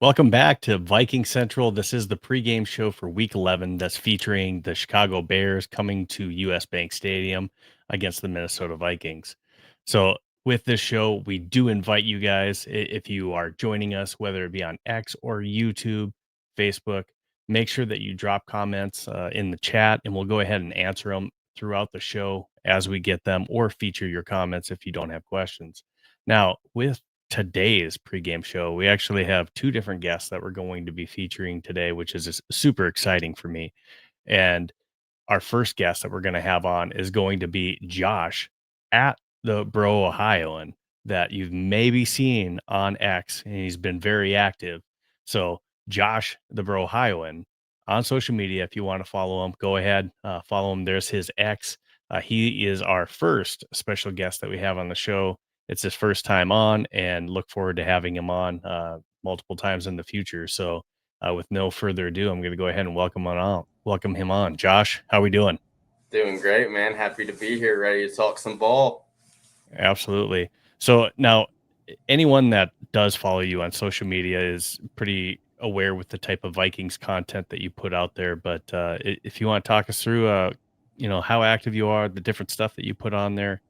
Welcome back to Viking Central. This is the pregame show for Week 11 that's featuring the Chicago Bears coming to US Bank Stadium against the Minnesota Vikings. So, with this show, we do invite you guys, if you are joining us, whether it be on X or YouTube, Facebook, make sure that you drop comments in the chat and we'll go ahead and answer them throughout the show as we get them or feature your comments if you don't have questions. Now, with today's pregame show, we actually have two different guests that we're going to be featuring today, which is super exciting for me. And our first guest that we're going to have on is going to be Josh at the Bro Ohioan that you've maybe seen on X, and he's been very active. So, Josh, the Bro Ohioan, on social media, if you want to follow him, go ahead, follow him. There's his X. He is our first special guest that we have on the show. It's his first time on, and look forward to having him on multiple times in the future. So, with no further ado, I'm going to go ahead and welcome him on. Josh, how we doing? Doing great, man. Happy to be here, ready to talk some ball. Absolutely. So now, anyone that does follow you on social media is pretty aware with the type of Vikings content that you put out there. But if you want to talk us through, how active you are, the different stuff that you put on there,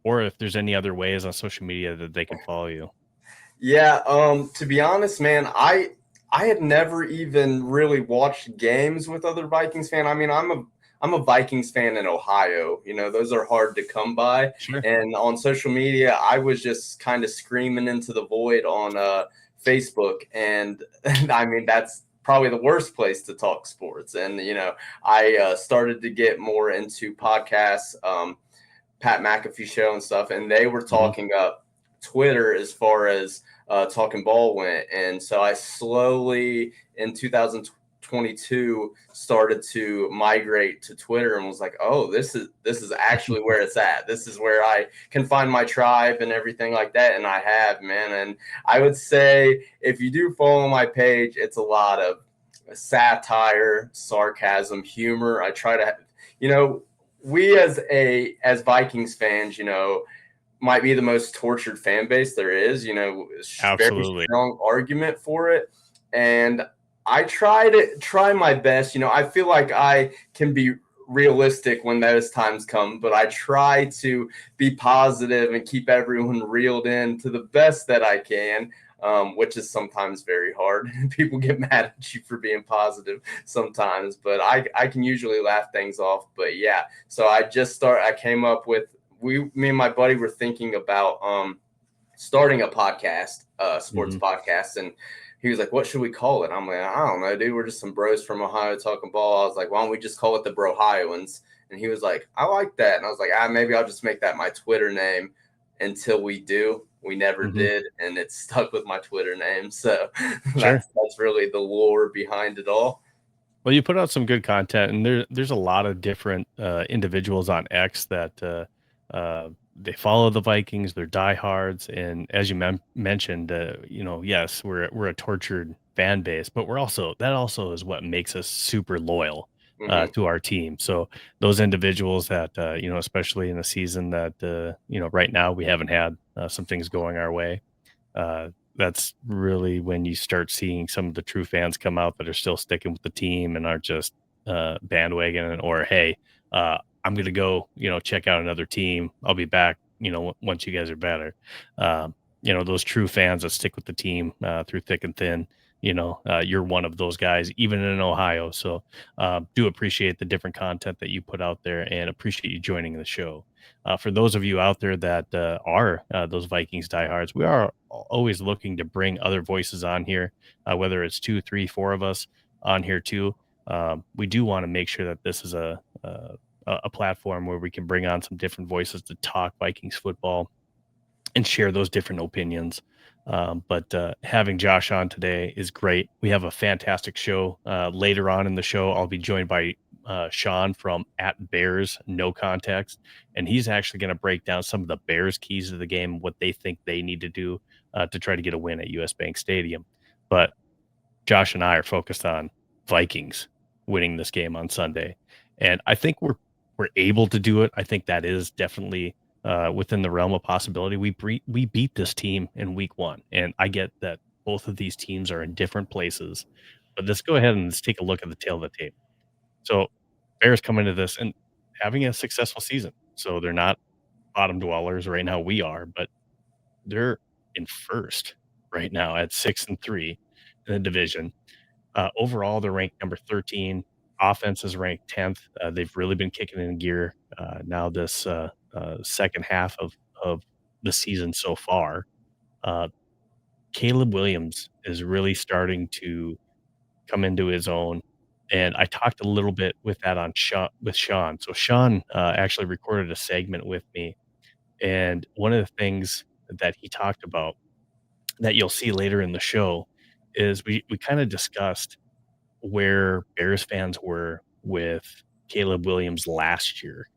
or if there's any other ways on social media that they can follow you. Yeah, to be honest, man, I had never even really watched games with other Vikings fan. I mean, I'm a Vikings fan in Ohio. You know, those are hard to come by. Sure. And on social media, I was just kind of screaming into the void on Facebook, and I mean that's probably the worst place to talk sports. And I started to get more into podcasts. Pat McAfee show and stuff, and they were Hmm. talking up Twitter as far as talking ball went. And so I slowly in 2022 started to migrate to Twitter and was like, oh, this is actually where it's at. This is where I can find my tribe and everything like that. And I have, man. And I would say if you do follow my page, it's a lot of satire, sarcasm, humor. I try to, you know, we as Vikings fans, might be the most tortured fan base there is. Very Absolutely. strong argument for it, and I try my best. I feel like I can be realistic when those times come, but I try to be positive and keep everyone reeled in to the best that I can. Which is sometimes very hard. People get mad at you for being positive sometimes, but I can usually laugh things off. But yeah, so I came up with me and my buddy were thinking about starting a podcast, sports Hmm. podcast, and he was like, "What should we call it?" I'm like, "I don't know, dude. We're just some bros from Ohio talking ball." I was like, "Why don't we just call it the Brohioans?" And he was like, "I like that." And I was like, maybe I'll just make that my Twitter name until we do." We never Hmm. did, and it's stuck with my Twitter name. So Sure. that's really the lore behind it all. Well, you put out some good content, and there's a lot of different individuals on X that they follow the Vikings. They're diehards, and as you mentioned, yes, we're a tortured fan base, but that also is what makes us super loyal Hmm. to our team. So those individuals that especially in the season that right now we haven't had some things going our way, that's really when you start seeing some of the true fans come out that are still sticking with the team and aren't just bandwagon or hey, I'm gonna go, check out another team. I'll be back, once you guys are better. Those true fans that stick with the team through thick and thin. You're one of those guys, even in Ohio. So do appreciate the different content that you put out there and appreciate you joining the show. For those of you out there that are those Vikings diehards, we are always looking to bring other voices on here, whether it's two, three, four of us on here too. We do want to make sure that this is a platform where we can bring on some different voices to talk Vikings football and share those different opinions. But having Josh on today is great. We have a fantastic show. Later on in the show, I'll be joined by Sean from at Bears No Context, and he's actually going to break down some of the Bears keys of the game, what they think they need to do to try to get a win at US Bank Stadium. But Josh and I are focused on Vikings winning this game on Sunday, and I think we're able to do it. I think that is definitely within the realm of possibility. We beat this team in week one, and I get that. both of these teams are in different places. But let's go ahead and let's take a look at the tail of the tape. So Bears come into this and having a successful season. So they're not bottom dwellers right now. We are, but they're in first right now at 6-3 in the division. Overall, they're ranked number 13. Offense is ranked 10th. They've really been kicking in gear now this second half of the season so far. Uh, Caleb Williams is really starting to come into his own. And I talked a little bit with that on with Sean. So Sean actually recorded a segment with me, and one of the things that he talked about that you'll see later in the show is we kind of discussed where Bears fans were with Caleb Williams last year,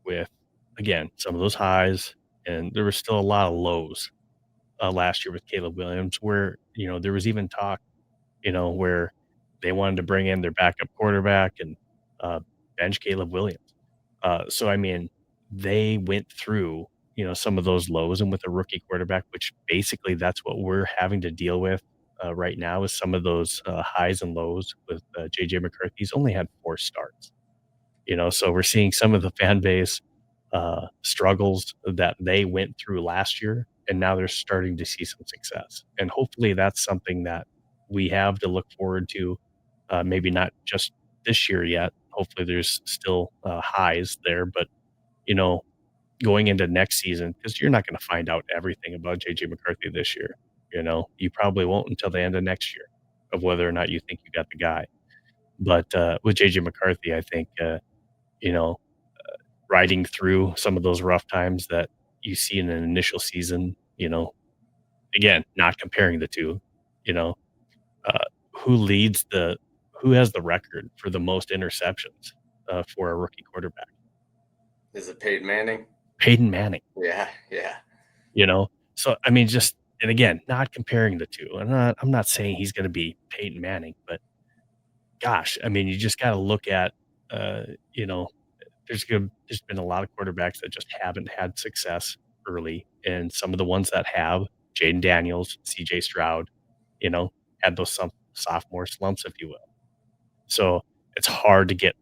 with again some of those highs, and there was still a lot of lows last year with Caleb Williams, where there was even talk where they wanted to bring in their backup quarterback and uh, bench Caleb Williams. So I mean, they went through some of those lows, and with a rookie quarterback, which basically that's what we're having to deal with right now, is some of those highs and lows with JJ McCarthy. He's only had 4 starts, so we're seeing some of the fan base struggles that they went through last year, and now they're starting to see some success. And hopefully that's something that we have to look forward to. Maybe not just this year yet. Hopefully there's still highs there, but you know, going into next season, because you're not going to find out everything about JJ McCarthy this year. You probably won't until the end of next year of whether or not you think you got the guy. But with JJ McCarthy, I think you know riding through some of those rough times that you see in an initial season, again, not comparing the two, you know, uh, who leads the who has the record for the most interceptions for a rookie quarterback? Is it Peyton Manning? Peyton Manning, Yeah, yeah. you know. So I mean, just and again, not comparing the two. I'm not saying he's going to be Peyton Manning, but gosh, I mean, you just got to look at uh, you know there's been a lot of quarterbacks that just haven't had success early, and some of the ones that have, Jaden Daniels, CJ Stroud, you know, had those some sophomore slumps, if you will. So it's hard to get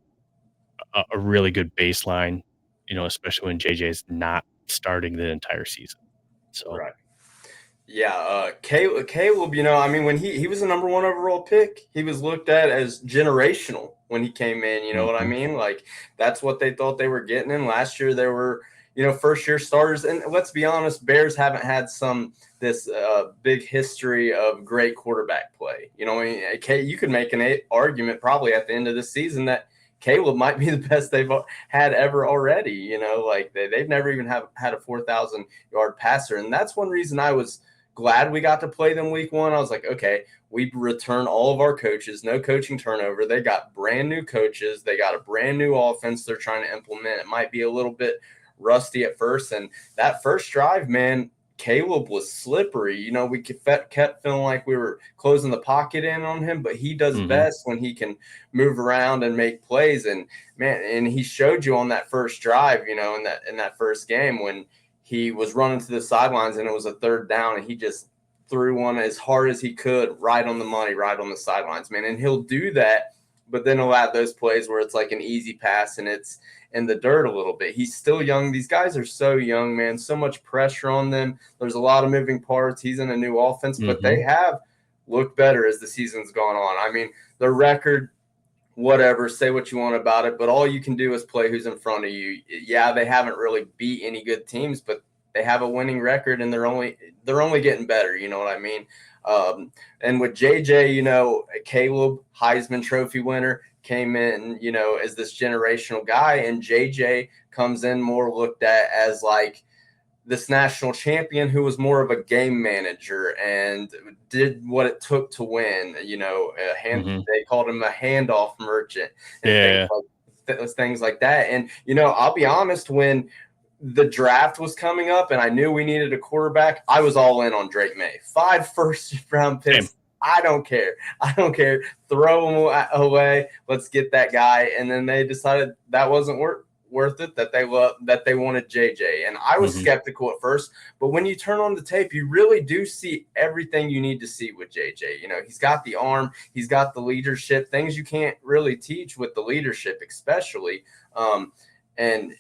a really good baseline, especially when JJ's not starting the entire season. So, Right. Yeah, Caleb, I mean, when he was the number one overall pick, he was looked at as generational when he came in. You know what I mhm, mean? Like, that's what they thought they were getting in. Last year, they were, first year starters. And let's be honest, Bears haven't had this big history of great quarterback play. I mean, you could make an argument probably at the end of the season that Caleb might be the best they've had ever already. Like they've never even had a 4,000-yard passer. And that's one reason I was glad we got to play them week one. I was like, okay, we return all of our coaches, no coaching turnover. They got brand new coaches. They got a brand new offense they're trying to implement. It might be a little bit rusty at first. And that first drive, man, Caleb was slippery. We kept feeling like we were closing the pocket in on him, but he does mhm, best when he can move around and make plays. And man, and he showed you on that first drive, in that first game when he was running to the sidelines and it was a third down and he just threw one as hard as he could right on the money, right on the sidelines, man. And he'll do that, but then he'll have those plays where it's like an easy pass and it's in the dirt a little bit. He's still young. These guys are so young, man. So much pressure on them. There's a lot of moving parts. He's in a new offense, but they mhm, have looked better as the season's gone on. I mean, their record, whatever, say what you want about it, but all you can do is play who's in front of you. Yeah, they haven't really beat any good teams, but they have a winning record and they're only getting better. You know what I mean? And with JJ, Caleb, Heisman Trophy winner, came in, as this generational guy, and JJ comes in more looked at as like this national champion who was more of a game manager and did what it took to win. mhm. They called him a handoff merchant and Yeah. things like that. And I'll be honest, when the draft was coming up and I knew we needed a quarterback, I was all in on Drake May. 5 first-round Same. picks. I don't care. I don't care. Throw them away. Let's get that guy. And then they decided that wasn't worth it, that they wanted JJ. And I was Mm-hmm. skeptical at first, but when you turn on the tape, you really do see everything you need to see with JJ. He's got the arm, he's got the leadership, things you can't really teach with the leadership, especially. And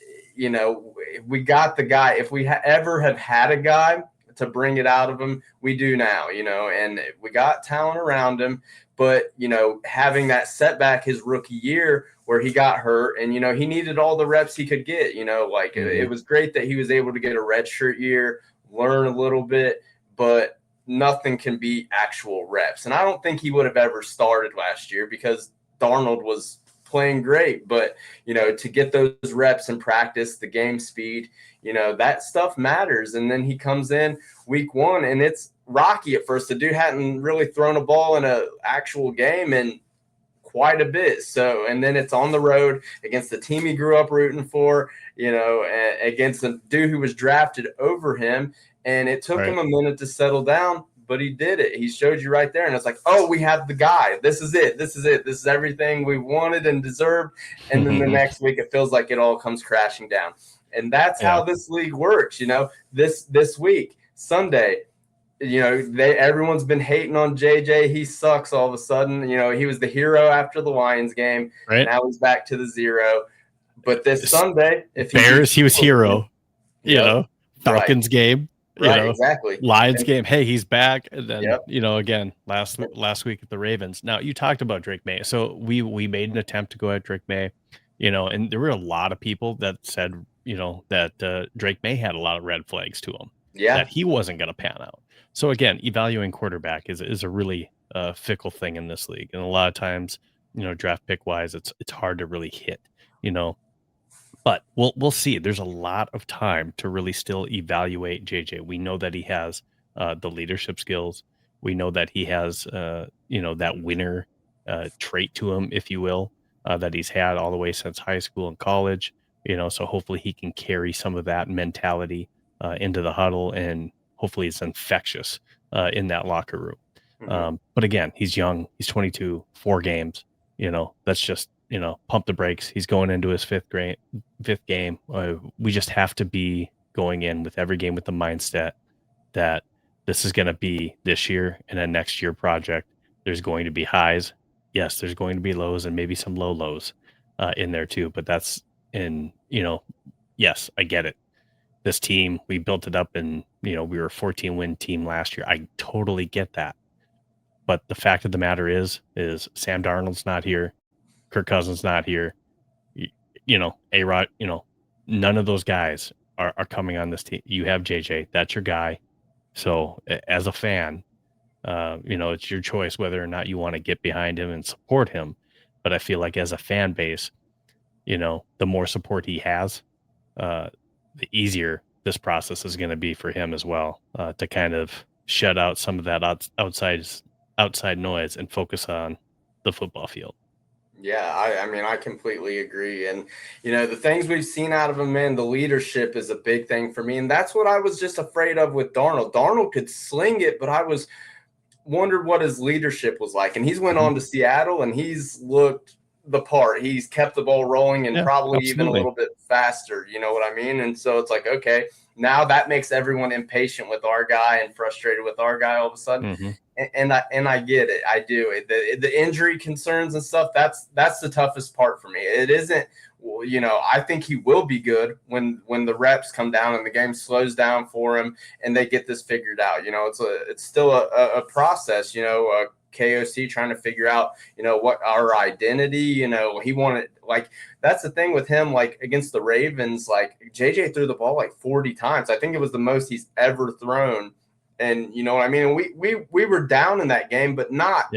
we got the guy. If we ever have had a guy to bring it out of him, we do now, and we got talent around him. But, having that setback his rookie year where he got hurt and, he needed all the reps he could get, it was great that he was able to get a redshirt year, learn a little bit, but nothing can beat actual reps. And I don't think he would have ever started last year because Darnold was playing great. But, to get those reps in practice, the game speed, that stuff matters. And then he comes in week 1 and it's rocky at first. The dude hadn't really thrown a ball in an actual game in quite a bit. So, and then it's on the road against the team he grew up rooting for, against a dude who was drafted over him. And it took him a minute to settle down, but he did it. He showed you right there. And it's like, oh, we have the guy. This is it. This is it. This is everything we wanted and deserved. And then the next week, it feels like it all comes crashing down. And that's how this league works. This week, Sunday, everyone's been hating on JJ. He sucks all of a sudden. He was the hero after the Lions game. Right. Now he's back to the zero. But this Sunday, if he was hero. Falcons game. Exactly. Lions game. Hey, he's back. And then again last week at the Ravens. Now you talked about Drake May. So we made an attempt to go at Drake May. And there were a lot of people that said that Drake May had a lot of red flags to him. Yeah. That he wasn't going to pan out. So again, evaluating quarterback is a really fickle thing in this league, and a lot of times, draft pick wise, it's hard to really hit. But we'll see. There's a lot of time to really still evaluate JJ. We know that he has the leadership skills. We know that he has that winner trait to him, if you will, that he's had all the way since high school and college. So hopefully he can carry some of that mentality into the huddle, and hopefully it's infectious in that locker room. Mm-hmm. But again, he's young. He's 22, 4 games. That's just pump the brakes. He's going into his fifth game. We just have to be going in with every game with the mindset that this is going to be this year and a next year project. There's going to be highs. Yes, there's going to be lows and maybe some lows in there too. But that's yes, I get it. This team, we built it up and, we were a 14-win team last year. I totally get that. But the fact of the matter is Sam Darnold's not here. Kirk Cousins not here. A-Rod, none of those guys are coming on this team. You have JJ. That's your guy. So as a fan, it's your choice whether or not you want to get behind him and support him. But I feel like as a fan base, the more support he has, the easier this process is going to be for him as well, to kind of shut out some of that outside noise and focus on the football field. Yeah, I completely agree. And, the things we've seen out of him, man, the leadership is a big thing for me. And that's what I was just afraid of with Darnold. Darnold could sling it, but I was wondered what his leadership was like. And he's went on to Seattle and he's looked the part. He's kept the ball rolling and probably even a little bit faster. You know what I mean? And so it's like, okay, now that makes everyone impatient with our guy and frustrated with our guy all of a sudden. Mm-hmm. And I get it. I do. The injury concerns and stuff, that's the toughest part for me. It isn't, I think he will be good when the reps come down and the game slows down for him and they get this figured out. It's still a process, KOC trying to figure out, what our identity, he wanted, like, that's the thing with him, like against the Ravens, like JJ threw the ball like 40 times. I think it was the most he's ever thrown. And you know what I mean? We were down in that game, but not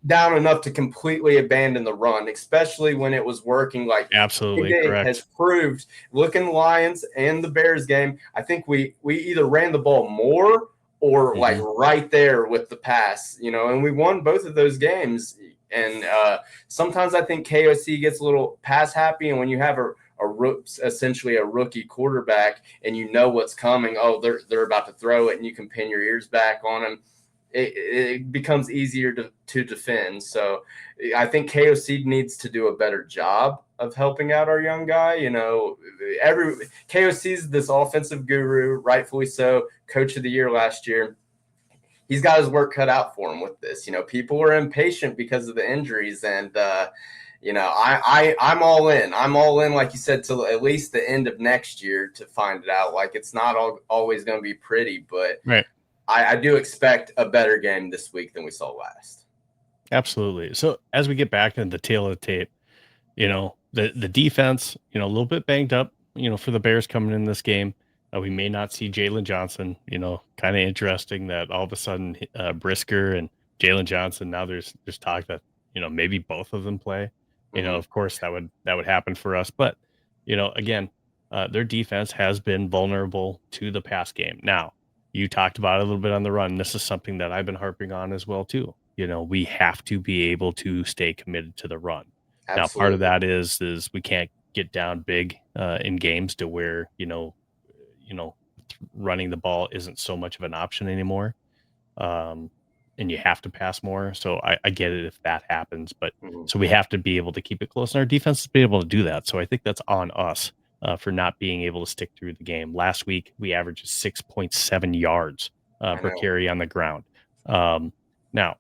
down enough to completely abandon the run, especially when it was working. Like absolutely correct. Has proved, looking Lions and the Bears game, I think we either ran the ball more or like right there with the pass, and we won both of those games. And sometimes I think KOC gets a little pass happy, and when you have essentially a rookie quarterback and what's coming, they're about to throw it and you can pin your ears back on them, it becomes easier to defend. So I think KOC needs to do a better job of helping out our young guy. You know, every KOC's this offensive guru, rightfully so, coach of the year last year. He's got his work cut out for him with this. You know, people are impatient because of the injuries, and you know, I'm all in. I'm all in, like you said, till at least the end of next year to find it out. Like it's not always going to be pretty, but Right. I do expect a better game this week than we saw last. Absolutely. So as we get back into the tail of the tape, the defense, a little bit banged up, for the Bears coming in this game. We may not see Jalen Johnson, kind of interesting that all of a sudden Brisker and Jalen Johnson, now there's talk that, maybe both of them play. Mm-hmm. Of course that would happen for us. But, again, their defense has been vulnerable to the pass game. Now, you talked about it a little bit on the run. This is something that I've been harping on as well, too. We have to be able to stay committed to the run. Now, part of Absolutely. that is we can't get down big in games to where running the ball isn't so much of an option anymore, um, and you have to pass more. So I get it if that happens, but Mm-hmm. so we have to be able to keep it close, and our defense has been able to do that. So I think that's on us for not being able to stick through the game. Last week we averaged 6.7 yards I per know. carry on the ground. Now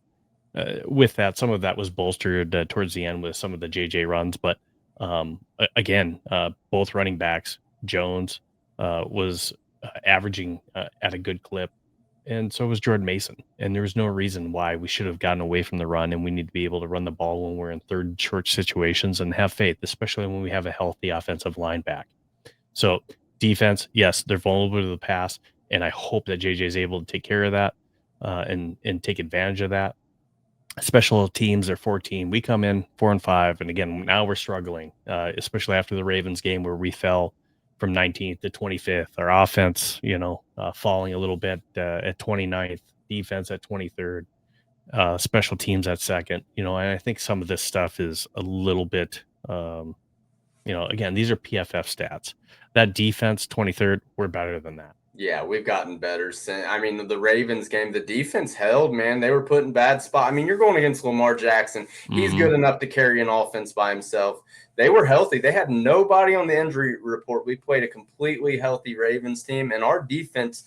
with that, some of that was bolstered towards the end with some of the JJ runs, but again, both running backs, Jones was averaging at a good clip, and so was Jordan Mason. And there was no reason why we should have gotten away from the run, and we need to be able to run the ball when we're in third short situations and have faith, especially when we have a healthy offensive line back. So defense, yes, they're vulnerable to the pass, and I hope that JJ is able to take care of that and take advantage of that. Special teams are 14. We come in 4-5, and again, now we're struggling, especially after the Ravens game where we fell from 19th to 25th. Our offense, falling a little bit at 29th, defense at 23rd, special teams at second. And I think some of this stuff is a little bit, again, these are PFF stats. That defense 23rd, we're better than that. Yeah, we've gotten better since. I mean, the Ravens game, the defense held, man. They were put in bad spot. I mean, you're going against Lamar Jackson. He's Hmm. good enough to carry an offense by himself. They were healthy. They had nobody on the injury report. We played a completely healthy Ravens team, and our defense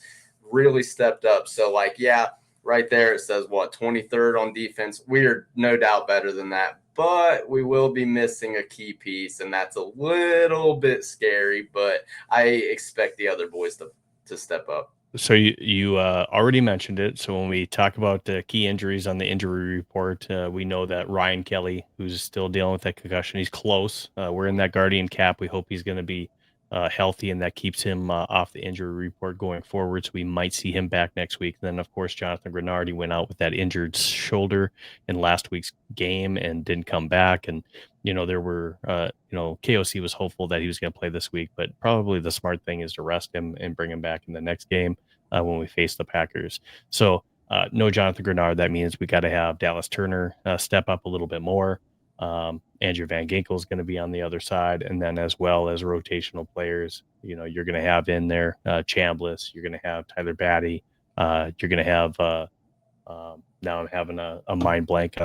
really stepped up. So, like, yeah, right there it says what 23rd on defense. We are no doubt better than that, but we will be missing a key piece, and that's a little bit scary. But I expect the other boys to step up. So you already mentioned it. So when we talk about the key injuries on the injury report, we know that Ryan Kelly, who's still dealing with that concussion, he's close. We're in that guardian cap. We hope he's going to be healthy, and that keeps him off the injury report going forward. So we might see him back next week. And then, of course, Jonathan Grenard, he went out with that injured shoulder in last week's game and didn't come back. And there were, KOC was hopeful that he was going to play this week, but probably the smart thing is to rest him and bring him back in the next game when we face the Packers. So no Jonathan Grenard. That means we got to have Dallas Turner step up a little bit more. Andrew Van Ginkel is going to be on the other side, and then as well as rotational players, you're going to have in there Chambliss. You're going to have Tyler Batty. You're going to have now I'm having a mind blank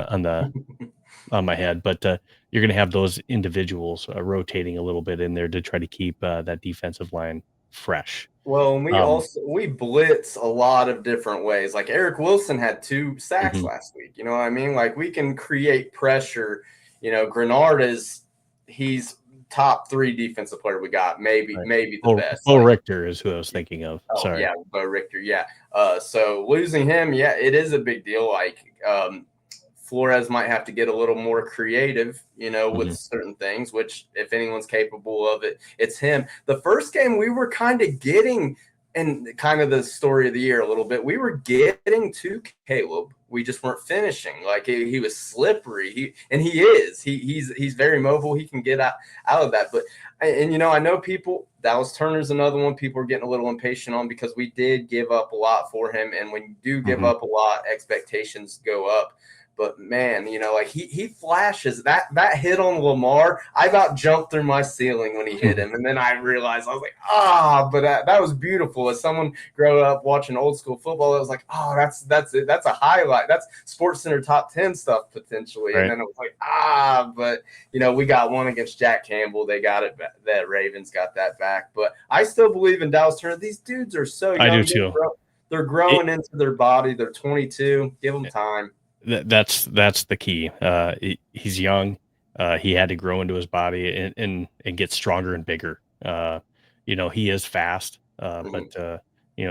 on my head, but you're going to have those individuals rotating a little bit in there to try to keep that defensive line fresh. Well, and Um, we blitz a lot of different ways. Like Eric Wilson had 2 sacks mhm. last week. You know what I mean? Like we can create pressure. You know, Grenard he's top 3 defensive player we got. Maybe Right. maybe the best. Bo Like Richter is who I was thinking of. oh Sorry. yeah, Bo Richter. Yeah. So losing him, yeah, it is a big deal. Like Flores might have to get a little more creative, with Mhm. certain things, which if anyone's capable of it, it's him. The first game we were kind of getting, and kind of the story of the year a little bit, we were getting to Caleb. We just weren't finishing. Like he was slippery. He is. He's very mobile. He can get out of that. But I know people. Dallas Turner's another one. People are getting a little impatient on because we did give up a lot for him, and when you do give Mhm. up a lot, expectations go up. But man, like he flashes that hit on Lamar. I about jumped through my ceiling when he hit him, and then I realized, I was like, but that was beautiful. As someone grew up watching old school football, it was like, that's it. That's a highlight. That's Sports Center top 10 stuff potentially. And Right. then it was like, but we got one against Jack Campbell. They got it. That Ravens got that back. But I still believe in Dallas Turner. These dudes are so I do young. too. They're growing into their body. They're 22. Give them time. That's the key. He's young. He had to grow into his body and get stronger and bigger. He is fast, but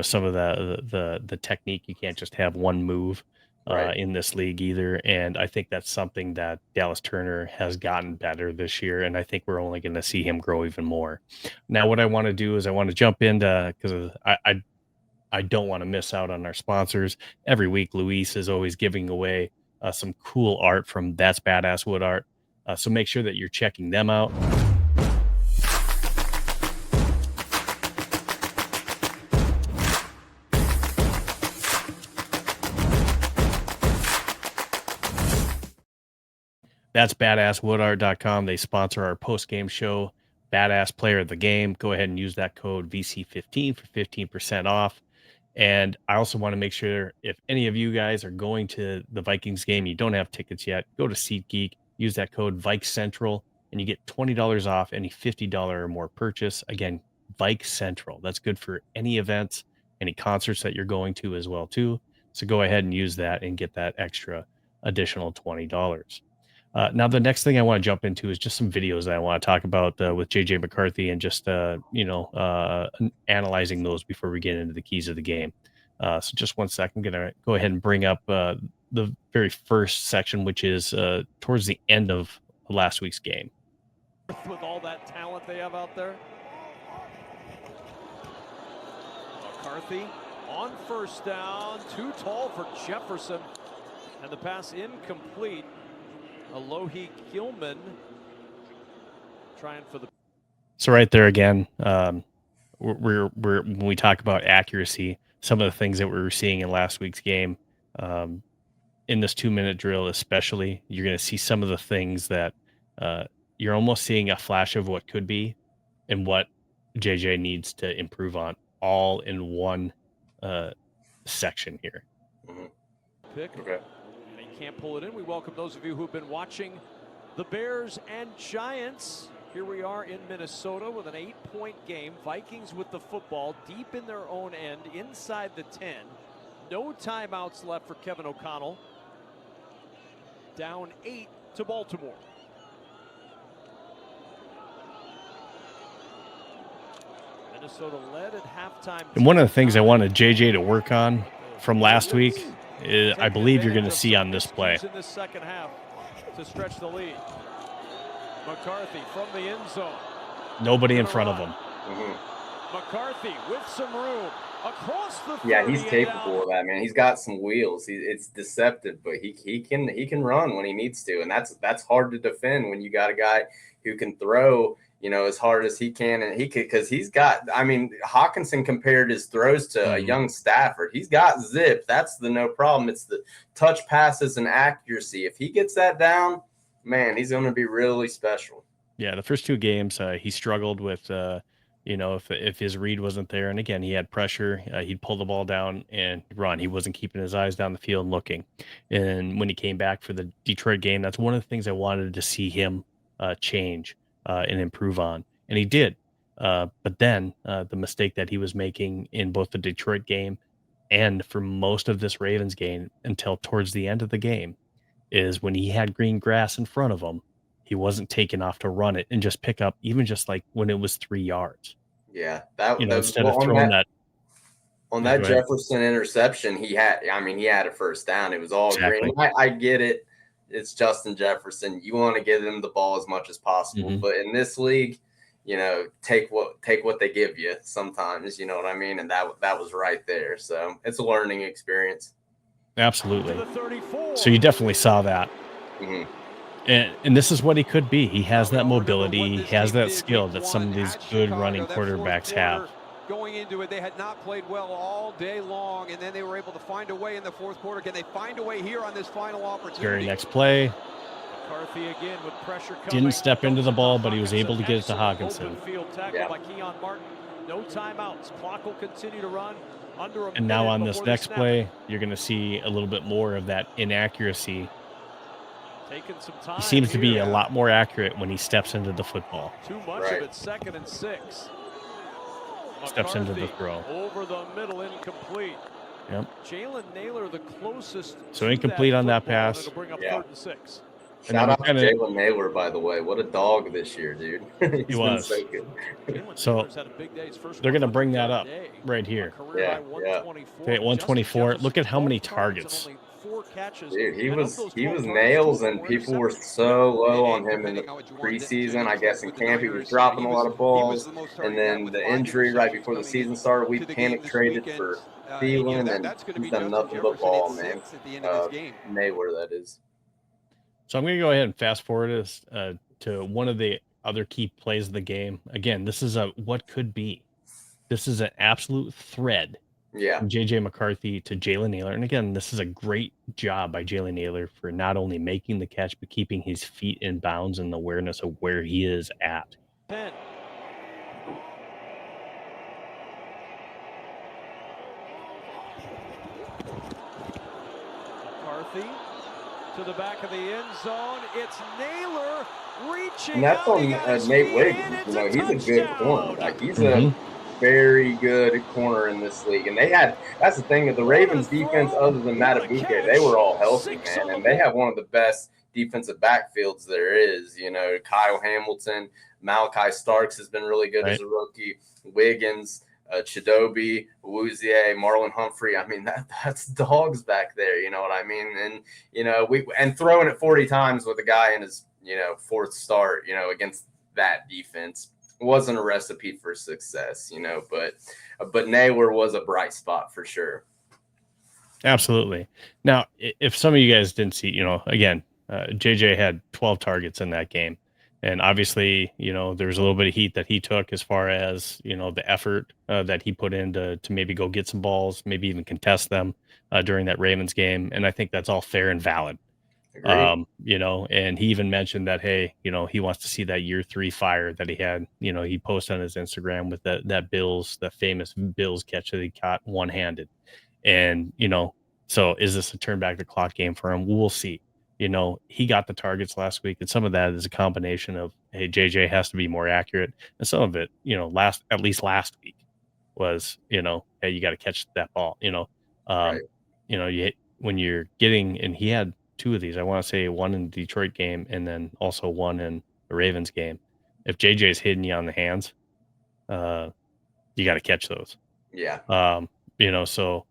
some of the technique, you can't just have one move Right. in this league either. And I think that's something that Dallas Turner has gotten better this year, and I think we're only going to see him grow even more. Now, what I want to do is I want to jump into, because I don't want to miss out on our sponsors. Every week, Luis is always giving away some cool art from That's Badass Wood Art. So make sure that you're checking them out. That's badasswoodart.com. They sponsor our post-game show, Badass Player of the Game. Go ahead and use that code VC15 for 15% off. And I also want to make sure, if any of you guys are going to the Vikings game, you don't have tickets yet, go to SeatGeek, use that code Vikes Central, and you get $20 off any $50 or more purchase. Again, Vikes Central. That's good for any events, any concerts that you're going to as well too. So go ahead and use that and get that extra additional $20. Now, the next thing I want to jump into is just some videos that I want to talk about with JJ McCarthy, and just analyzing those before we get into the keys of the game. So just one second, I'm going to go ahead and bring up the very first section, which is towards the end of last week's game. With all that talent they have out there. McCarthy on first down, too tall for Jefferson, and the pass incomplete. Alohi Gilman trying for the. So right there again, we're when we talk about accuracy, some of the things that we were seeing in last week's game, in this 2-minute drill especially, you're going to see some of the things that you're almost seeing a flash of what could be and what JJ needs to improve on, all in one section here. Mm-hmm. Pick. Okay. He can't pull it in. We welcome those of you who've been watching the Bears and Giants. Here we are in Minnesota with an 8-point game. Vikings with the football deep in their own end, inside the 10. No timeouts left for Kevin O'Connell. Down 8 to Baltimore. Minnesota led at halftime. And one of the things I wanted JJ to work on from last week, I believe you're going to see on this play. In this second half to stretch the lead. McCarthy from the end zone. Nobody in front of him. Mm-hmm. McCarthy with some room across the. Yeah, he's capable of that, man. He's got some wheels. It's deceptive, but he can run when he needs to, and that's hard to defend when you got a guy who can throw, as hard as he can, and he could, because he's got. I mean, Hawkinson compared his throws to a young Stafford. He's got zip. That's the no problem. It's the touch passes and accuracy. If he gets that down, man, he's going to be really special. Yeah, the first two games he struggled with. If his read wasn't there, and again he had pressure, he'd pull the ball down and run. He wasn't keeping his eyes down the field and looking. And when he came back for the Detroit game, that's one of the things I wanted to see him change and improve on, and he did. But then the mistake that he was making in both the Detroit game and for most of this Ravens game until towards the end of the game is when he had green grass in front of him, he wasn't taking off to run it and just pick up, even just like when it was 3 yards. Yeah, that instead of throwing that on that Jefferson interception, he had a first down. It was all exactly. green. I get it. It's Justin Jefferson. You want to give him the ball as much as possible, but in this league, take what they give you sometimes. You know what I mean? And that was right there. So it's a learning experience. Absolutely. So you definitely saw that. Mm-hmm. And this is what he could be. He has that mobility. He has that skill that some of these good running quarterbacks have. going into it. They had not played well all day long, and then they were able to find a way in the fourth quarter. Can they find a way here on this final opportunity? Very next play. McCarthy again with pressure coming. Didn't step into the ball, but he was able to get it to Hawkinson. Open field tackle by Keon Martin. No timeouts. Clock will continue to run. Under a and now on this next snap. play, you're going to see a little bit more of that inaccuracy. Taking some time. He seems to be a lot more accurate when he steps into the football. Too much of it. 2nd and 6. Steps into the throw. Over the middle, incomplete. Yep. Jalen Naylor, the closest. So incomplete on that pass. Bring up 3rd and 6. Shout out to Jalen Naylor, by the way. What a dog this year, dude. He was. So good. So they're going to bring that up right here. Yeah. Okay, 124. Look at how many targets. Dude, he was nails, and people were so low on him in the preseason. I guess in camp he was dropping a lot of balls, and then the injury right before the season started, we panic traded for Thielen, and he's done nothing but ball, man. Naylor, that is. So I'm going to go ahead and fast forward this to one of the other key plays of the game. Again, this is what could be. This is an absolute thread. Yeah. From J.J. McCarthy to Jalen Naylor. And again, this is a great job by Jalen Naylor for not only making the catch, but keeping his feet in bounds and the awareness of where he is at. 10. McCarthy to the back of the end zone. It's Naylor reaching. And that's on Nate Wiggins. You know, he's a good corner. Like, he's a very good corner in this league. And that's the thing, the Ravens defense, other than Matabuke, they were all healthy, man. And they have one of the best defensive backfields there is. You know, Kyle Hamilton, Malachi Starks has been really good as a rookie. Wiggins, Chidobe, Awuzie, Marlon Humphrey. I mean, that's dogs back there. You know what I mean? And, you know, and throwing it 40 times with a guy in his, you know, 4th start, you know, against that defense wasn't a recipe for success, you know, but Naylor was a bright spot for sure. Absolutely. Now, if some of you guys didn't see, you know, again, JJ had 12 targets in that game. And obviously, you know, there was a little bit of heat that he took as far as, you know, the effort that he put in to maybe go get some balls, maybe even contest them during that Ravens game. And I think that's all fair and valid. You know, and he even mentioned that, hey, you know, he wants to see that year 3 fire that he had. You know, he posted on his Instagram with that famous Bills catch that he caught one-handed. And, you know, so is this a turn back the clock game for him? We'll see. You know, he got the targets last week, and some of that is a combination of, hey, JJ has to be more accurate. And some of it, you know, at least last week was, you know, hey, you got to catch that ball, you know. You know, when you're getting, and he had 2 of these. I want to say one in the Detroit game and then also one in the Ravens game. If JJ's hitting you on the hands, you got to catch those. Yeah. You know, so,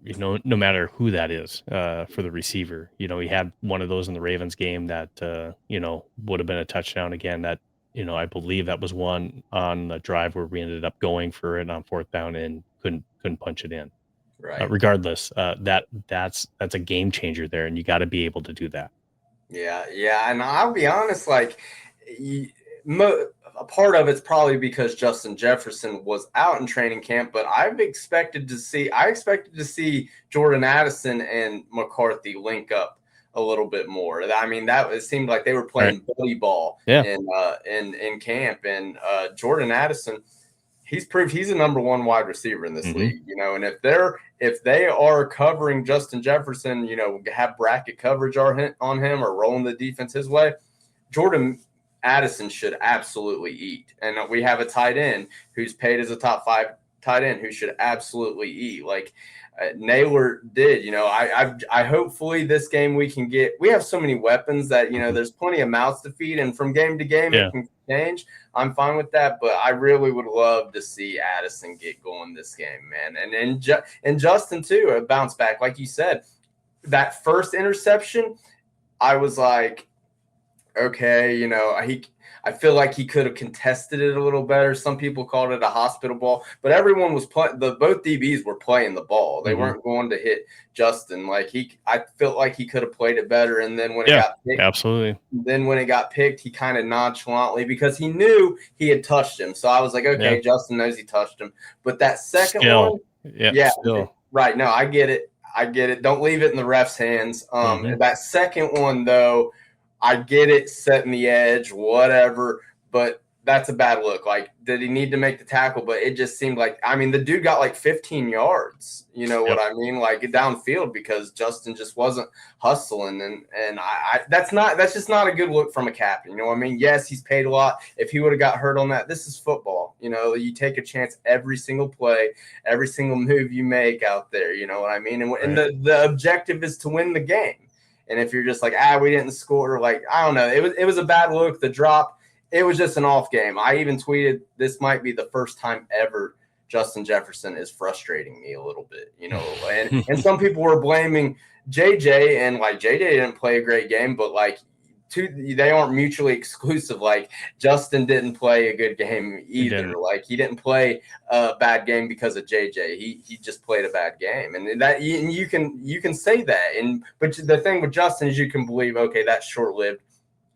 you know, no matter who that is for the receiver, you know, he had one of those in the Ravens game that, you know, would have been a touchdown again. That, you know, I believe that was one on the drive where we ended up going for it on 4th down and couldn't punch it in. Right. Regardless, that's a game changer there, and you got to be able to do that. Yeah, and I'll be honest, like a part of it's probably because Justin Jefferson was out in training camp, but I expected to see Jordan Addison and McCarthy link up a little bit more. I mean, it seemed like they were playing bully ball in camp, and Jordan Addison. He's proved he's a number 1 wide receiver in this league, you know, and if they are covering Justin Jefferson, you know, have bracket coverage on him or rolling the defense his way, Jordan Addison should absolutely eat. And we have a tight end who's paid as a top 5 tight end who should absolutely eat. Like Naylor did, you know, I hopefully this game we have so many weapons that, you know, there's plenty of mouths to feed, and from game to game it can change. I'm fine with that, but I really would love to see Addison get going this game, man. And Justin too, a bounce back. Like you said, that first interception, I was like, okay, I feel like he could have contested it a little better. Some people called it a hospital ball, but everyone was playing. Both DBs were playing the ball. They weren't going to hit Justin. I felt like he could have played it better. And then when it got picked, absolutely. Then when it got picked, he kind of nonchalantly, because he knew he had touched him. So I was like, okay, Justin knows he touched him. But that second one, still. Right. No, I get it. Don't leave it in the ref's hands. That second one, though, I get it, setting the edge, whatever, but that's a bad look. Like, did he need to make the tackle? But it just seemed like, the dude got like 15 yards, you know what I mean? Like downfield, because Justin just wasn't hustling. And that's just not a good look from a captain. You know what I mean? Yes, he's paid a lot. If he would have got hurt on that, this is football. You take a chance every single play, every single move you make out there. You know what I mean? And the objective is to win the game. And if you're just like, we didn't score, like, I don't know. It was a bad look. The drop, it was just an off game. I even tweeted, this might be the first time ever Justin Jefferson is frustrating me a little bit, and some people were blaming JJ, and like JJ didn't play a great game, but like they aren't mutually exclusive. Like Justin didn't play a good game either. He didn't play a bad game because of JJ. He just played a bad game, and that you can say that. But the thing with Justin is you can believe, okay, that's short lived.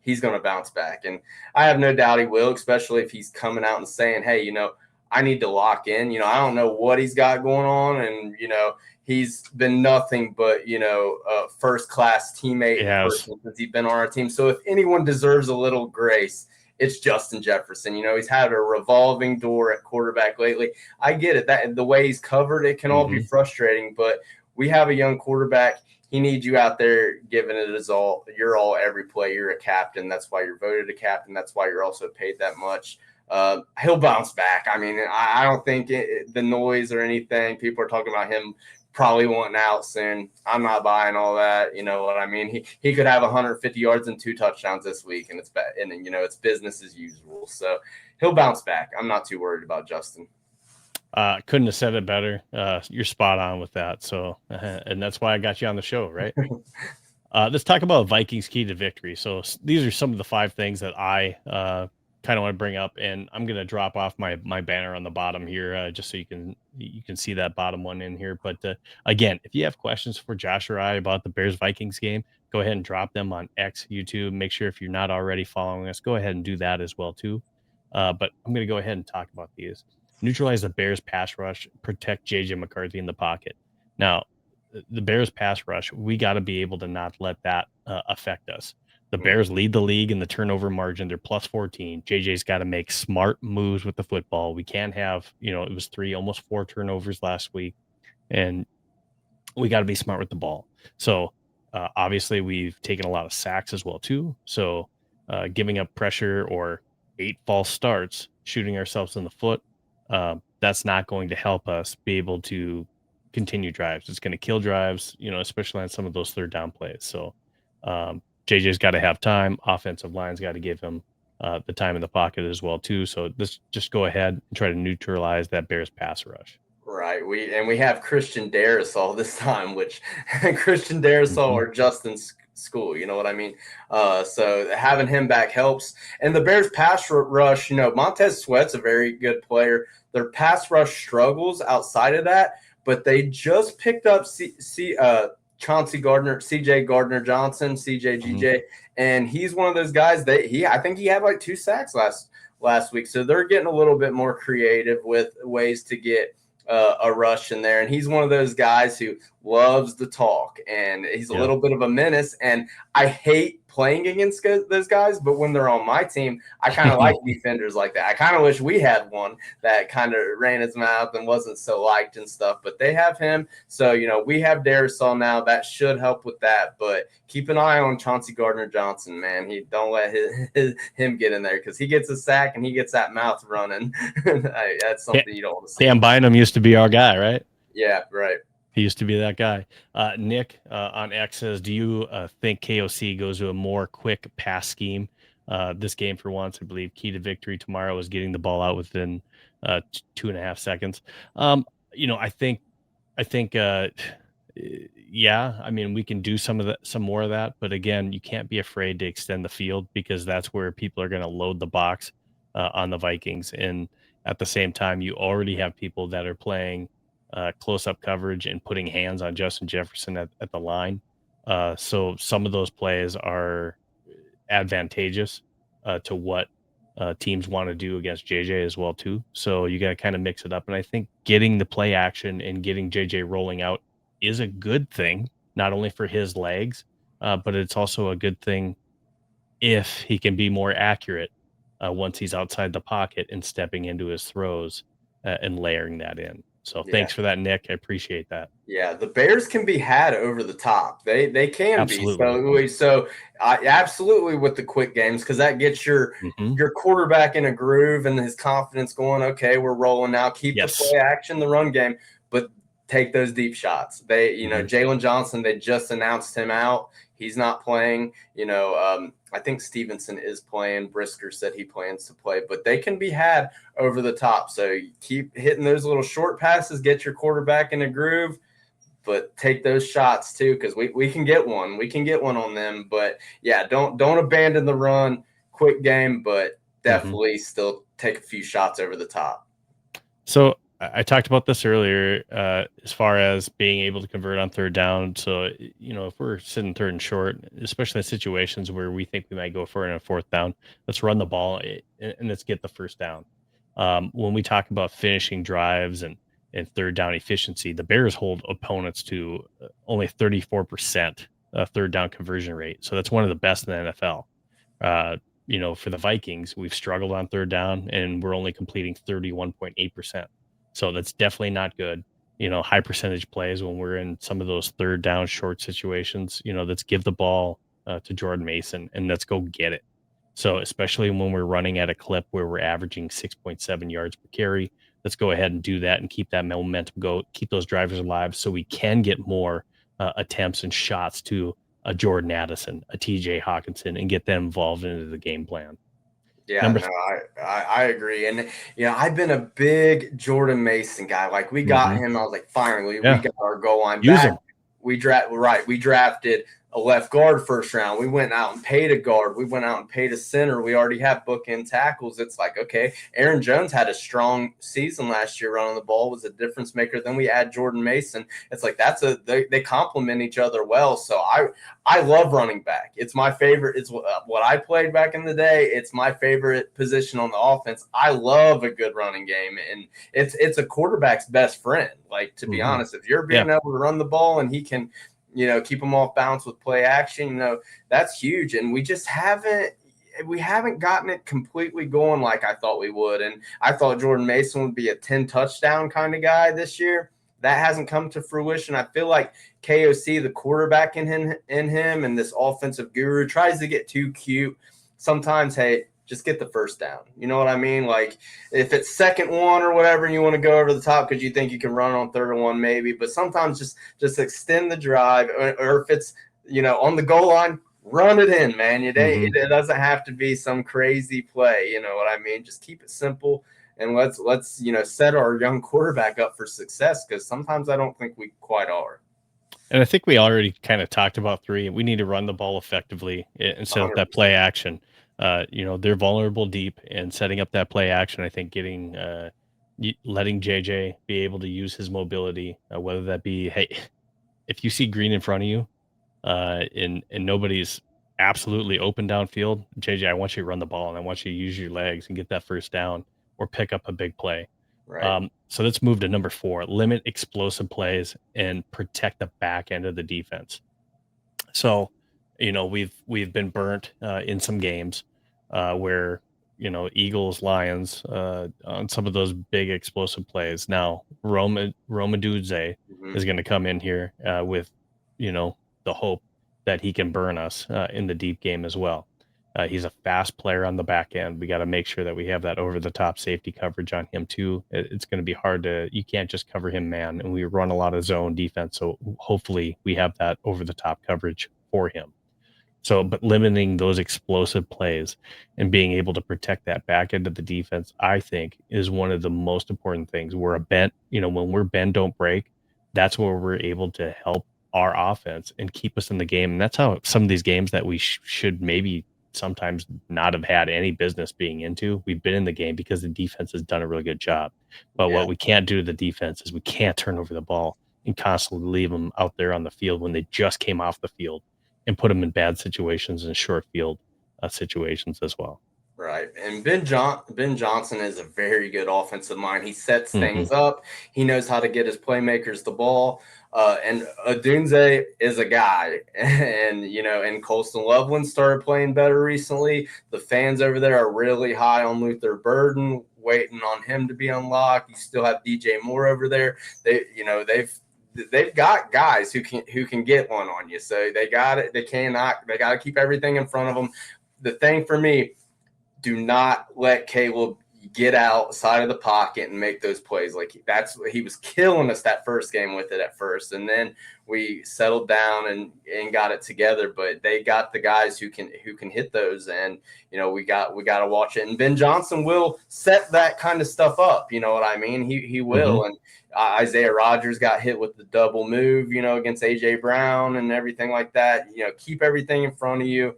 He's going to bounce back, and I have no doubt he will, especially if he's coming out and saying, hey, I need to lock in. I don't know what he's got going on, and he's been nothing but, a first-class teammate person since he's been on our team. So if anyone deserves a little grace, it's Justin Jefferson. He's had a revolving door at quarterback lately. I get it. That the way he's covered, it can all be frustrating, but we have a young quarterback. He needs you out there giving it his all. You're all every play. You're a captain. That's why you're voted a captain. That's why you're also paid that much. He'll bounce back. I don't think the noise or anything. People are talking about him probably wanting out soon. I'm not buying all that. You know what I mean? He could have 150 yards and 2 touchdowns this week, and it's bad. And it's business as usual. So he'll bounce back. I'm not too worried about Justin. Couldn't have said it better. You're spot on with that. So, and that's why I got you on the show, right? Let's talk about Vikings key to victory. So these are some of the 5 things that I kind of want to bring up, and I'm going to drop off my banner on the bottom here, just so you can see that bottom one in here. But again, if you have questions for Josh or I about the Bears Vikings game, go ahead and drop them on X, YouTube. Make sure if you're not already following us, go ahead and do that as well too. But I'm going to go ahead and talk about these. Neutralize the Bears pass rush, protect JJ McCarthy in the pocket. Now, the Bears pass rush, we got to be able to not let that affect us. The Bears lead the league in the turnover margin. They're plus 14. JJ's got to make smart moves with the football. We can't have, it was 3, almost 4 turnovers last week, and we got to be smart with the ball. So obviously we've taken a lot of sacks as well too. So giving up pressure or 8 false starts, shooting ourselves in the foot, that's not going to help us be able to continue drives. It's going to kill drives, especially on some of those 3rd down plays. So JJ's got to have time. Offensive line's got to give him the time in the pocket as well too. So let's just go ahead and try to neutralize that Bears pass rush. Right. We have Christian Darrisaw this time, which Christian Darrisaw or Justin's school, you know what I mean? So having him back helps. And the Bears pass rush, Montez Sweat's a very good player. Their pass rush struggles outside of that, but they just picked up Chauncey Gardner, CJ Gardner Johnson, CJGJ, and he's one of those guys I think he had like 2 sacks last week. So they're getting a little bit more creative with ways to get a rush in there. And he's one of those guys who loves to talk, and he's a little bit of a menace. And I hate playing against those guys, but when they're on my team, I kind of like defenders like that. I kind of wish we had one that kind of ran his mouth and wasn't so liked and stuff, but they have him. So, we have Darrisaw now. That should help with that, but keep an eye on Chauncey Gardner-Johnson, man. Don't let him get in there, because he gets a sack and he gets that mouth running. That's something you don't want to see. Sam Bynum used to be our guy, right? Yeah, right. He used to be that guy. Nick on X says, do you think KOC goes to a more quick pass scheme this game for once? I believe key to victory tomorrow is getting the ball out within 2.5 seconds. I think yeah, I mean, we can do some more of that, but again, you can't be afraid to extend the field because that's where people are going to load the box on the Vikings. And at the same time, you already have people that are playing close up coverage and putting hands on Justin Jefferson at the line. So some of those plays are advantageous to what teams want to do against JJ as well too. So you got to kind of mix it up. And I think getting the play action and getting JJ rolling out is a good thing, not only for his legs, but it's also a good thing if he can be more accurate once he's outside the pocket and stepping into his throws and layering that in. So Yeah. thanks for that, Nick. I appreciate that. Yeah, the Bears can be had over the top. They can be. Absolutely. So I absolutely with the quick games because that gets Hmm. your quarterback in a groove and his confidence going. Okay, we're rolling now. Keep the Yes. play action, the run game, but take those deep shots. Hmm. Jalen Johnson. They just announced him out. He's not playing. I think Stevenson is playing. Brisker said he plans to play, but they can be had over the top. So keep hitting those little short passes. Get your quarterback in a groove, but take those shots too because we can get one. We can get one on them. But yeah, don't abandon the run. Quick game, but Hmm. definitely still take a few shots over the top. So I talked about this earlier, as far as being able to convert on third down. So, if we're sitting third and short, especially in situations where we think we might go for it in a fourth down, let's run the ball and let's get the first down. When we talk about finishing drives and third down efficiency, the Bears hold opponents to only 34% third down conversion rate. So that's one of the best in the NFL. Uh, for the Vikings, we've struggled on third down and we're only completing 31.8%. So that's definitely not good. High percentage plays when we're in some of those third down short situations, let's give the ball to Jordan Mason and let's go get it. So, especially when we're running at a clip where we're averaging 6.7 yards per carry, let's go ahead and do that and keep that momentum go, keep those drivers alive so we can get more attempts and shots to a Jordan Addison, a TJ Hawkinson, and get them involved into the game plan. Yeah, Number no, I agree. And I've been a big Jordan Mason guy. Like we got Mhm. him, I was like, finally, we Yeah, got our goal line use back. them. We drafted a left guard first round. We went out and paid a guard. We went out and paid a center. We already have bookend tackles. It's like, okay, Aaron Jones had a strong season last year running the ball, was a difference maker. Then we add Jordan Mason. It's like they complement each other well. So I love running back. It's my favorite. It's what I played back in the day. It's my favorite position on the offense. I love a good running game, and it's a quarterback's best friend. Like, to be Mhm. honest, if you're Yeah. being able to run the ball and he can, keep them off balance with play action, that's huge. And we haven't gotten it completely going like I thought we would. And I thought Jordan Mason would be a 10 touchdown kind of guy this year. That hasn't come to fruition. I feel like KOC, the quarterback in him, and this offensive guru tries to get too cute. Sometimes, hey, just get the first down. You know what I mean? Like if it's second one or whatever, and you want to go over the top because you think you can run on third and one, maybe. But sometimes just extend the drive, or if it's on the goal line, run it in, man. Mhm. It doesn't have to be some crazy play. You know what I mean? Just keep it simple and let's set our young quarterback up for success because sometimes I don't think we quite are. And I think we already kind of talked about three. We need to run the ball effectively instead of that 100%. play action. They're vulnerable deep and setting up that play action. I think letting JJ be able to use his mobility, whether that be, hey, if you see green in front of you, and nobody's absolutely open downfield, JJ, I want you to run the ball and I want you to use your legs and get that first down or pick up a big play. Right. So let's move to number 4, limit explosive plays and protect the back end of the defense. So, we've been burnt in some games where Eagles, Lions on some of those big explosive plays. Now, Roma Dudze Mhm. is going to come in here with the hope that he can burn us in the deep game as well. He's a fast player on the back end. We got to make sure that we have that over the top safety coverage on him too. It's going to be hard you can't just cover him man, and we run a lot of zone defense. So hopefully we have that over the top coverage for him. So, but limiting those explosive plays and being able to protect that back end of the defense, I think, is one of the most important things. We're a bent, when we're bend, don't break. that's where we're able to help our offense and keep us in the game. And that's how some of these games that we should maybe sometimes not have had any business being into, we've been in the game because the defense has done a really good job. But Yeah. what we can't do to the defense is we can't turn over the ball and constantly leave them out there on the field when they just came off the field and put them in bad situations and short field situations as well. Right. And Ben Johnson is a very good offensive mind. He sets Mm-hmm. things up. He knows how to get his playmakers the ball. And Odunze is a guy. And Colston Loveland started playing better recently. The fans over there are really high on Luther Burden, waiting on him to be unlocked. You still have DJ Moore over there. They've got guys who can get one on you. So they got it. They got to keep everything in front of them. The thing for me, do not let Caleb get outside of the pocket and make those plays. Like he was killing us that first game with it at first, and then we settled down and got it together. But they got the guys who can hit those, and we got to watch it. And Ben Johnson will set that kind of stuff up. You know what I mean? He will. Mm-hmm. And Isaiah Rodgers got hit with the double move, against AJ Brown and everything like that. Keep everything in front of you.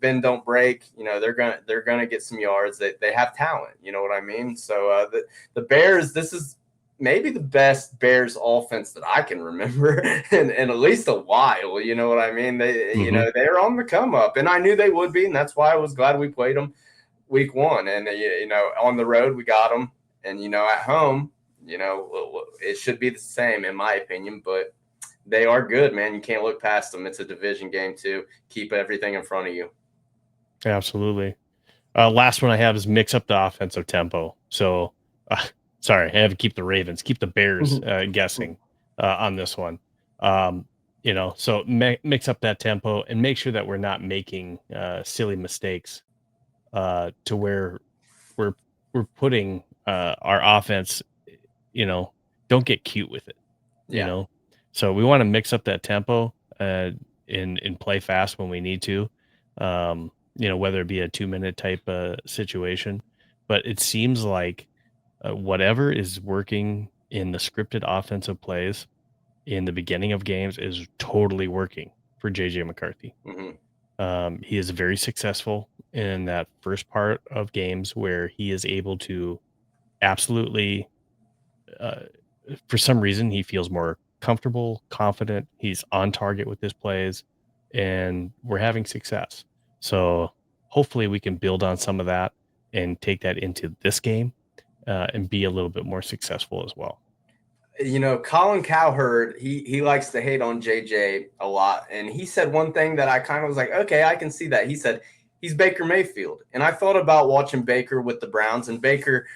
Bend don't break. They're gonna get some yards. They have talent. You know what I mean? So the Bears, this is maybe the best Bears offense that I can remember in at least a while. You know what I mean? They're on the come up, and I knew they would be, and that's why I was glad we played them week one. And on the road we got them, and at home, it should be the same in my opinion, but. They are good, man. You can't look past them. It's a division game too. Keep everything in front of you. Absolutely. Last one I have is mix up the offensive tempo. So, sorry, I have to keep the Ravens, keep the Bears guessing on this one. So mix up that tempo and make sure that we're not making silly mistakes to where we're putting our offense. Don't get cute with it. Yeah. So we want to mix up that tempo and play fast when we need to, whether it be a 2-minute type situation. But it seems like whatever is working in the scripted offensive plays in the beginning of games is totally working for JJ McCarthy. Mm-hmm. He is very successful in that first part of games where he is able to absolutely, for some reason, he feels more comfortable, confident. He's on target with his plays, and we're having success. So hopefully we can build on some of that and take that into this game and be a little bit more successful as well. Colin Cowherd, he likes to hate on JJ a lot. And he said one thing that I kind of was like, okay, I can see that. He said, he's Baker Mayfield. And I thought about watching Baker with the Browns, and Baker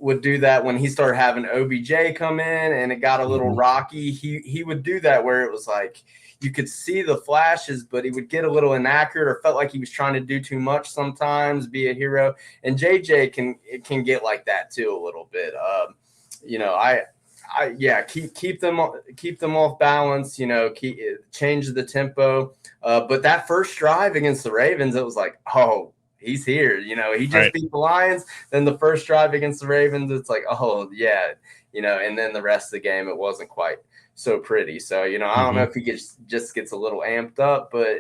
would do that when he started having OBJ come in and it got a little rocky. He would do that where it was like you could see the flashes, but he would get a little inaccurate or felt like he was trying to do too much sometimes, be a hero. And JJ can get like that too a little bit. Keep them off balance. Change the tempo. But that first drive against the Ravens, it was like, oh, he's here. He just beat the Lions. Then the first drive against the Ravens, it's like, oh yeah, And then the rest of the game, it wasn't quite so pretty. So I don't know if he just gets a little amped up, but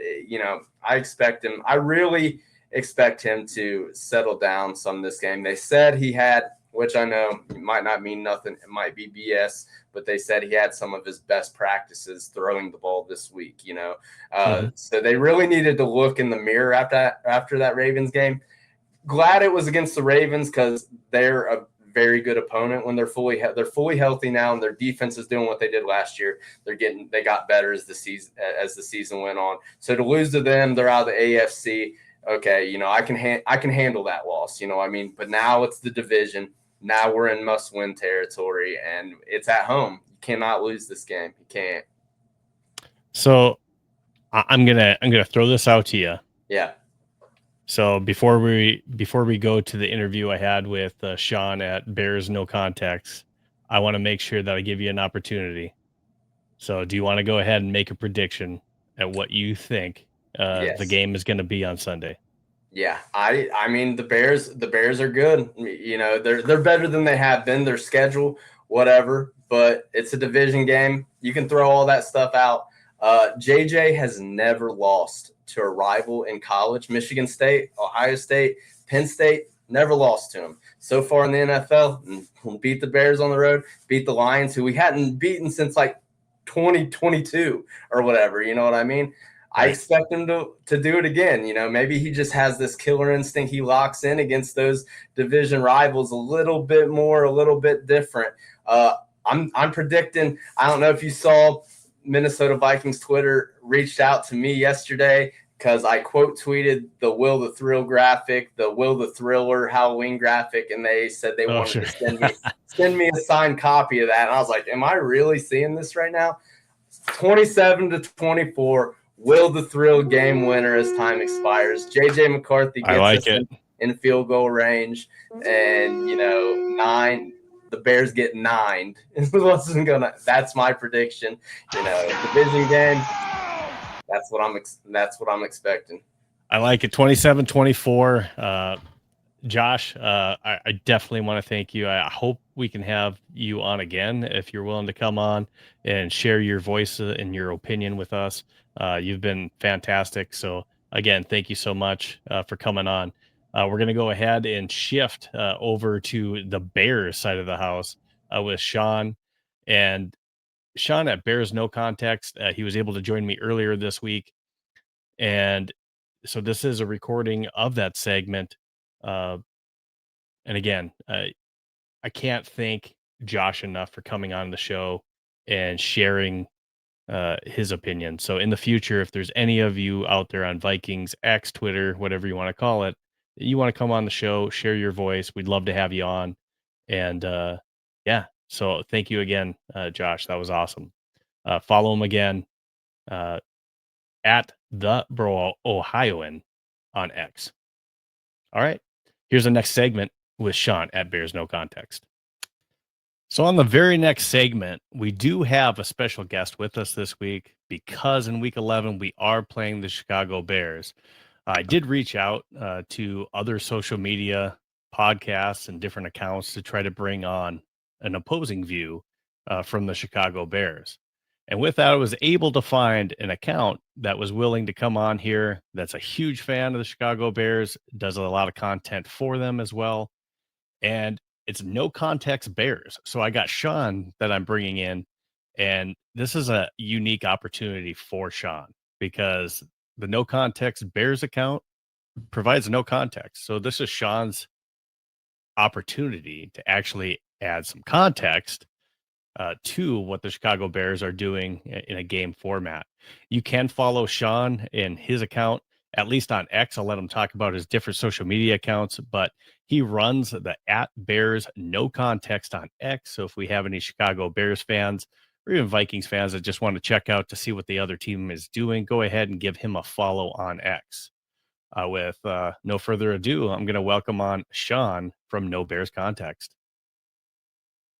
I expect him. I really expect him to settle down some this game. They said he had. Which I know might not mean nothing. It might be BS, but they said he had some of his best practices throwing the ball this week, So they really needed to look in the mirror after that Ravens game. Glad it was against the Ravens because they're a very good opponent when they're fully healthy now, and their defense is doing what they did last year. They got better as the season went on. So to lose to them, they're out of the AFC. Okay, I can handle that loss. But now it's the division. Now we're in must-win territory, and it's at home. You cannot lose this game. You can't. So I'm gonna throw this out to you. Yeah. So before we go to the interview I had with Sean at Bears No Context, I want to make sure that I give you an opportunity. So do you want to go ahead and make a prediction at what you think the game is going to be on Sunday? Yeah, I mean the Bears are good. They're better than they have been. Their schedule whatever, but it's a division game. You can throw all that stuff out. JJ has never lost to a rival in college. Michigan State, Ohio State, Penn State, never lost to him. So far in the NFL, beat the Bears on the road, beat the Lions, who we hadn't beaten since like 2022 or whatever. You know what I mean? I expect him to do it again. You know, maybe he just has this killer instinct. He locks in against those division rivals a little bit more, a little bit different. I'm predicting. I don't know if you saw Minnesota Vikings Twitter reached out to me yesterday because I quote tweeted the Will the Thrill graphic, the Will the Thriller Halloween graphic, and they said they wanted to send me a signed copy of that. And I was like, am I really seeing this right now? 27-24. Will the Thrill game winner as time expires. JJ McCarthy gets us in field goal range, and the Bears get 9. That's my prediction. Division game. That's what I'm expecting. I like it. 27-24. Josh, I definitely want to thank you. I hope we can have you on again if you're willing to come on and share your voice and your opinion with us. You've been fantastic. So again, thank you so much for coming on. We're going to go ahead and shift over to the Bears side of the house with Sean. And Sean at Bears No Context, he was able to join me earlier this week. And so this is a recording of that segment. And again, I can't thank Josh enough for coming on the show and sharing his opinion. So in the future, if there's any of you out there on Vikings X, Twitter, whatever you want to call it, you want to come on the show, share your voice, we'd love to have you on. And yeah, so thank you again, Josh. That was awesome. Follow him again at the Bro Ohioan on X. All right. Here's the next segment with Sean at Bears No Context. So on the very next segment, we do have a special guest with us this week because in week 11, we are playing the Chicago Bears. I did reach out to other social media podcasts and different accounts to try to bring on an opposing view from the Chicago Bears. And with that, I was able to find an account that was willing to come on here that's a huge fan of the Chicago Bears, does a lot of content for them as well. And it's No Context Bears. So I got Sean that I'm bringing in. And this is a unique opportunity for Sean because the No Context Bears account provides no context. So this is Sean's opportunity to actually add some context to what the Chicago Bears are doing in a game format. You can follow Sean in his account, at least on X. I'll let him talk about his different social media accounts, but he runs the at Bears No Context on X. So if we have any Chicago Bears fans or even Vikings fans that just want to check out to see what the other team is doing, go ahead and give him a follow on X. With no further ado, I'm going to welcome on Sean from No Bears Context.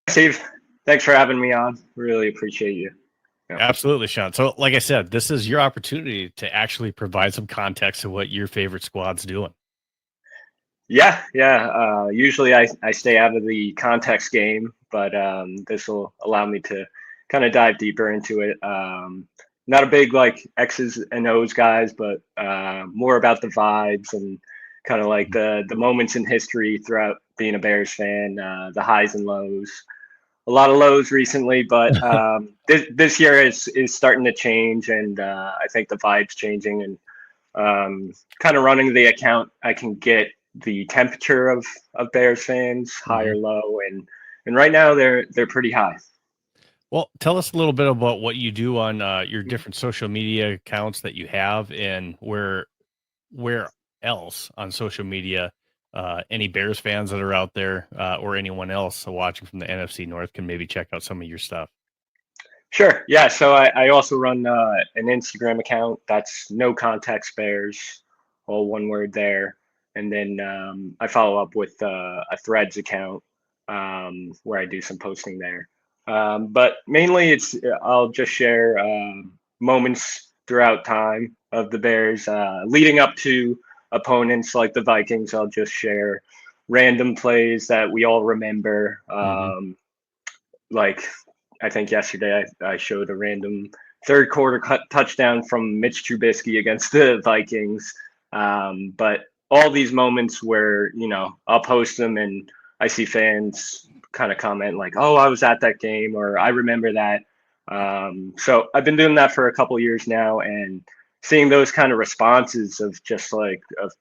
Steve, thanks for having me on. Really appreciate you. Yeah. Absolutely, Sean. So like I said, this is your opportunity to actually provide some context to what your favorite squad's doing. Yeah. Usually I stay out of the context game, but this will allow me to kind of dive deeper into it. Not a big like X's and O's guys, but more about the vibes and kind of like the moments in history throughout being a Bears fan, the highs and lows. A lot of lows recently, but this year is starting to change, and I think the vibe's changing. And kind of running the account, I can get the temperature of Bears fans, high or low, and right now they're pretty high. Well, tell us a little bit about what you do on your different social media accounts that you have, and where else on social media any Bears fans that are out there or anyone else watching from the NFC North can maybe check out some of your stuff. Sure. Yeah. So I also run an Instagram account that's No Context Bears, all one word there. And then I follow up with a Threads account where I do some posting there. But mainly I'll just share moments throughout time of the Bears leading up to opponents like the Vikings. I'll just share random plays that we all remember. like I think yesterday I showed a random third quarter touchdown from Mitch Trubisky against the Vikings. But all these moments where, I'll post them and I see fans kind of comment like, oh, I was at that game, or I remember that. So I've been doing that for a couple years now, and seeing those kind of responses of just like of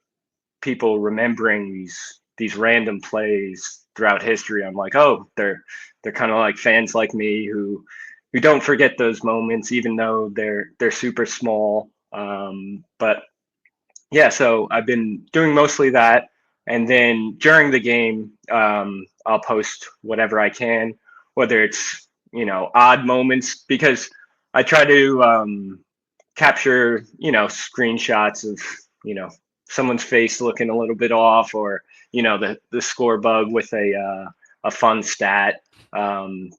people remembering these random plays throughout history, I'm like, oh, they're kind of like fans like me who don't forget those moments, even though they're super small. But yeah, so I've been doing mostly that, and then during the game, I'll post whatever I can, whether it's odd moments, because I try to capture screenshots of someone's face looking a little bit off, or the score bug with a fun stat,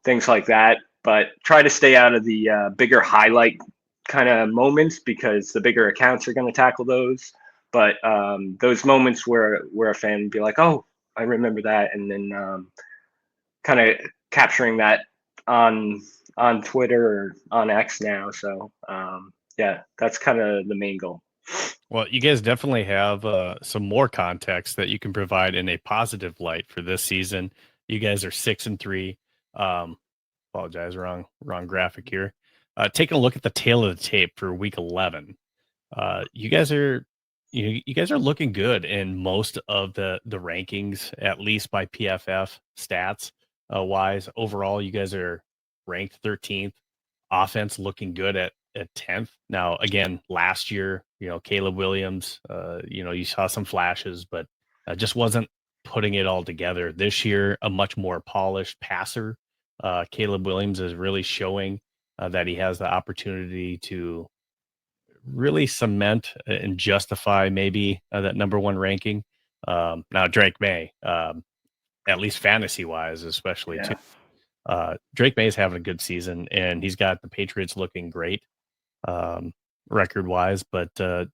things like that. But try to stay out of the bigger highlight kind of moments, because the bigger accounts are going to tackle those. But those moments where a fan would be like, "Oh, I remember that," and then kind of capturing that on Twitter or on X now. So yeah, that's kind of the main goal. Well, you guys definitely have some more context that you can provide in a positive light for this season. You guys are 6-3. Apologize, wrong graphic here. Taking a look at the tail of the tape for week 11, you guys are you guys are looking good in most of the rankings, at least by PFF stats wise. Overall, you guys are ranked 13th. Offense looking good at 10th. Now, again, last year, Caleb Williams, you saw some flashes, but just wasn't putting it all together. This year, a much more polished passer. Caleb Williams is really showing that he has the opportunity to really cement and justify maybe that number one ranking. Now, Drake May, at least fantasy wise, especially too. Drake May is having a good season, and he's got the Patriots looking great record wise. But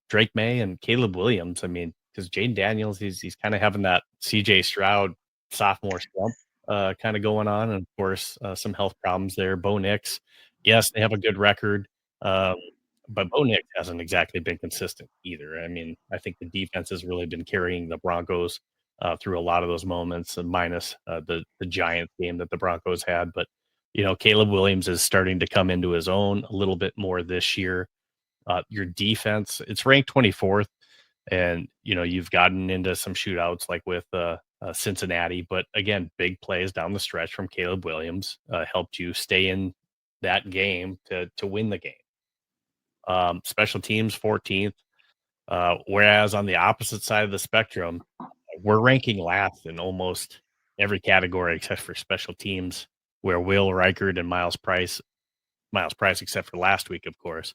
Drake May and Caleb Williams, I mean, because Jaden Daniels, he's kind of having that CJ Stroud sophomore slump kind of going on, and of course some health problems there. Bo Nix, yes, they have a good record, but Bo Nix hasn't exactly been consistent either. I mean, I think the defense has really been carrying the Broncos through a lot of those moments, minus the Giants game that the Broncos had. But Caleb Williams is starting to come into his own a little bit more this year. Your defense, it's ranked 24th, and you've gotten into some shootouts like with Cincinnati, but again, big plays down the stretch from Caleb Williams helped you stay in that game to win the game. Special teams 14th, whereas on the opposite side of the spectrum, we're ranking last in almost every category except for special teams, where Will Reichard and Miles Price, except for last week, of course,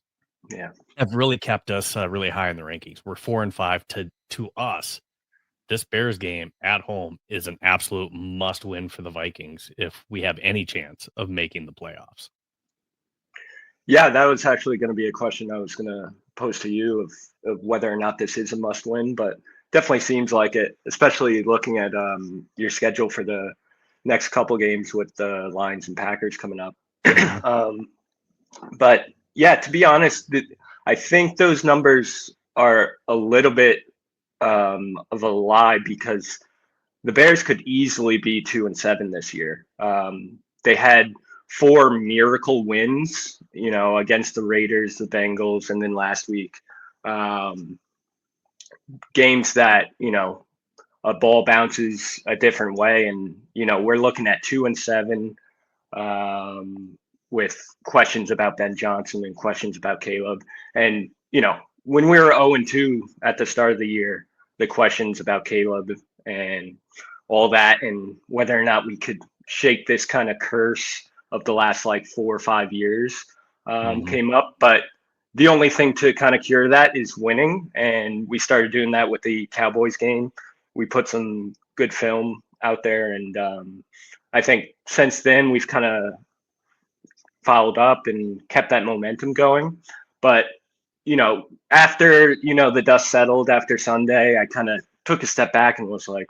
have really kept us really high in the rankings. We're 4 and 5. To us, this Bears game at home is an absolute must win for the Vikings if we have any chance of making the playoffs. Yeah, that was actually going to be a question I was going to pose to you of whether or not this is a must win, but definitely seems like it, especially looking at your schedule for the next couple games with the Lions and Packers coming up. But yeah, to be honest, I think those numbers are a little bit of a lie, because the Bears could easily be 2-7 this year. They had 4 miracle wins, against the Raiders, the Bengals, and then last week, games that, a ball bounces a different way. And, we're looking at 2-7 with questions about Ben Johnson and questions about Caleb. And, when we were 0-2 at the start of the year, the questions about Caleb and all that, and whether or not we could shake this kind of curse of the last like 4 or 5 years came up. But the only thing to kind of cure that is winning. And we started doing that with the Cowboys game. We put some good film out there. And I think since then we've kind of followed up and kept that momentum going. But, after, the dust settled after Sunday, I kind of took a step back and was like,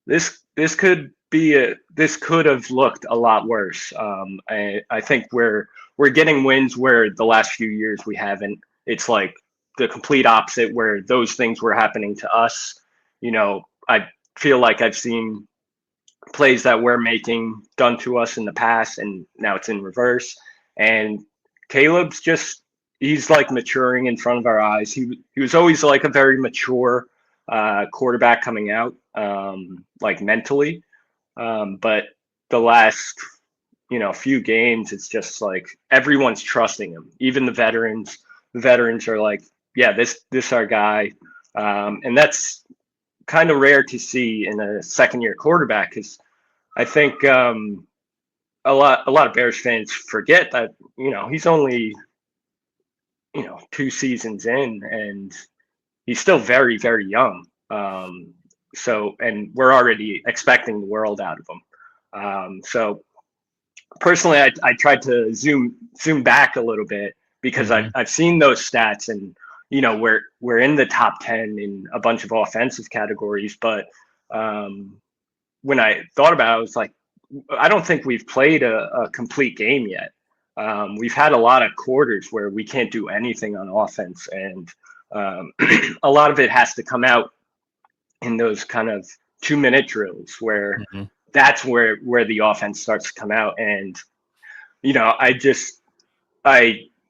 this could this could have looked a lot worse. I think we're getting wins where the last few years we haven't. It's like the complete opposite where those things were happening to us. I feel like I've seen plays that we're making done to us in the past, and now it's in reverse. And Caleb's just he's like maturing in front of our eyes. He was always like a very mature quarterback coming out, like mentally. But the last few games, it's just like everyone's trusting him, even the veterans. The veterans are like, yeah, this our guy, and that's kind of rare to see in a second year quarterback because I think a lot of Bears fans forget that he's only 2 seasons in and he's still very very young. So and we're already expecting the world out of him. So personally, I tried to zoom back a little bit because I've seen those stats and we're in the top 10 in a bunch of offensive categories, but when I thought about it, I was like, I don't think we've played a complete game yet. We've had a lot of quarters where we can't do anything on offense, and a lot of it has to come out in those kind of 2-minute drills where that's where the offense starts to come out. And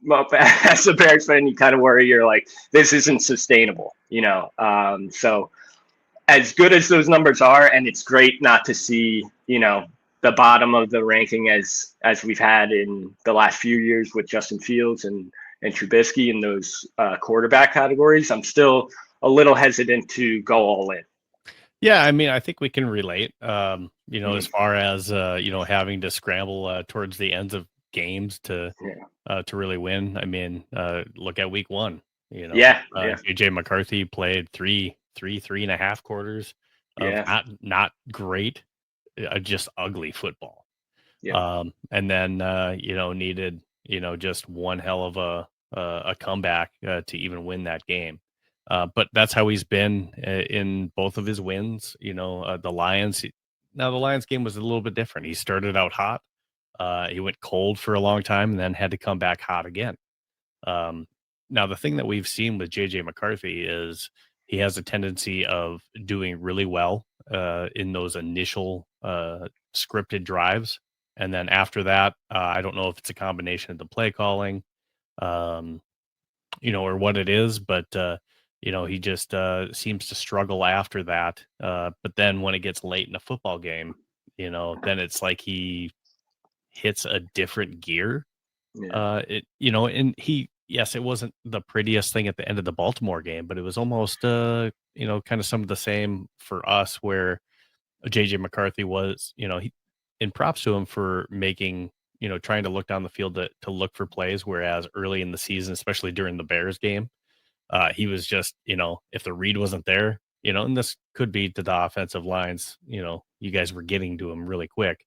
well, as a Bears fan, you kind of worry. You're like, this isn't sustainable, So as good as those numbers are, and it's great not to see, the bottom of the ranking as we've had in the last few years with Justin Fields and Trubisky in those quarterback categories. I'm still a little hesitant to go all in. Yeah, I mean, I think we can relate. As far as having to scramble towards the ends of games to really win. I mean, look at week 1. JJ McCarthy played three and a half quarters of not great, just ugly football. And then needed just one hell of a comeback to even win that game. But that's how he's been in both of his wins. The Lions. Now the Lions game was a little bit different. He started out hot. He went cold for a long time and then had to come back hot again. Now the thing that we've seen with JJ McCarthy is he has a tendency of doing really well in those initial scripted drives. And then after that, I don't know if it's a combination of the play calling, or what it is, but he just seems to struggle after that. But then when it gets late in a football game, then it's like he hits a different gear. And yes, it wasn't the prettiest thing at the end of the Baltimore game, but it was almost, kind of some of the same for us where JJ McCarthy was, and props to him for making, trying to look down the field to look for plays. Whereas early in the season, especially during the Bears game, he was just, if the read wasn't there, and this could be to the offensive lines, you guys were getting to him really quick.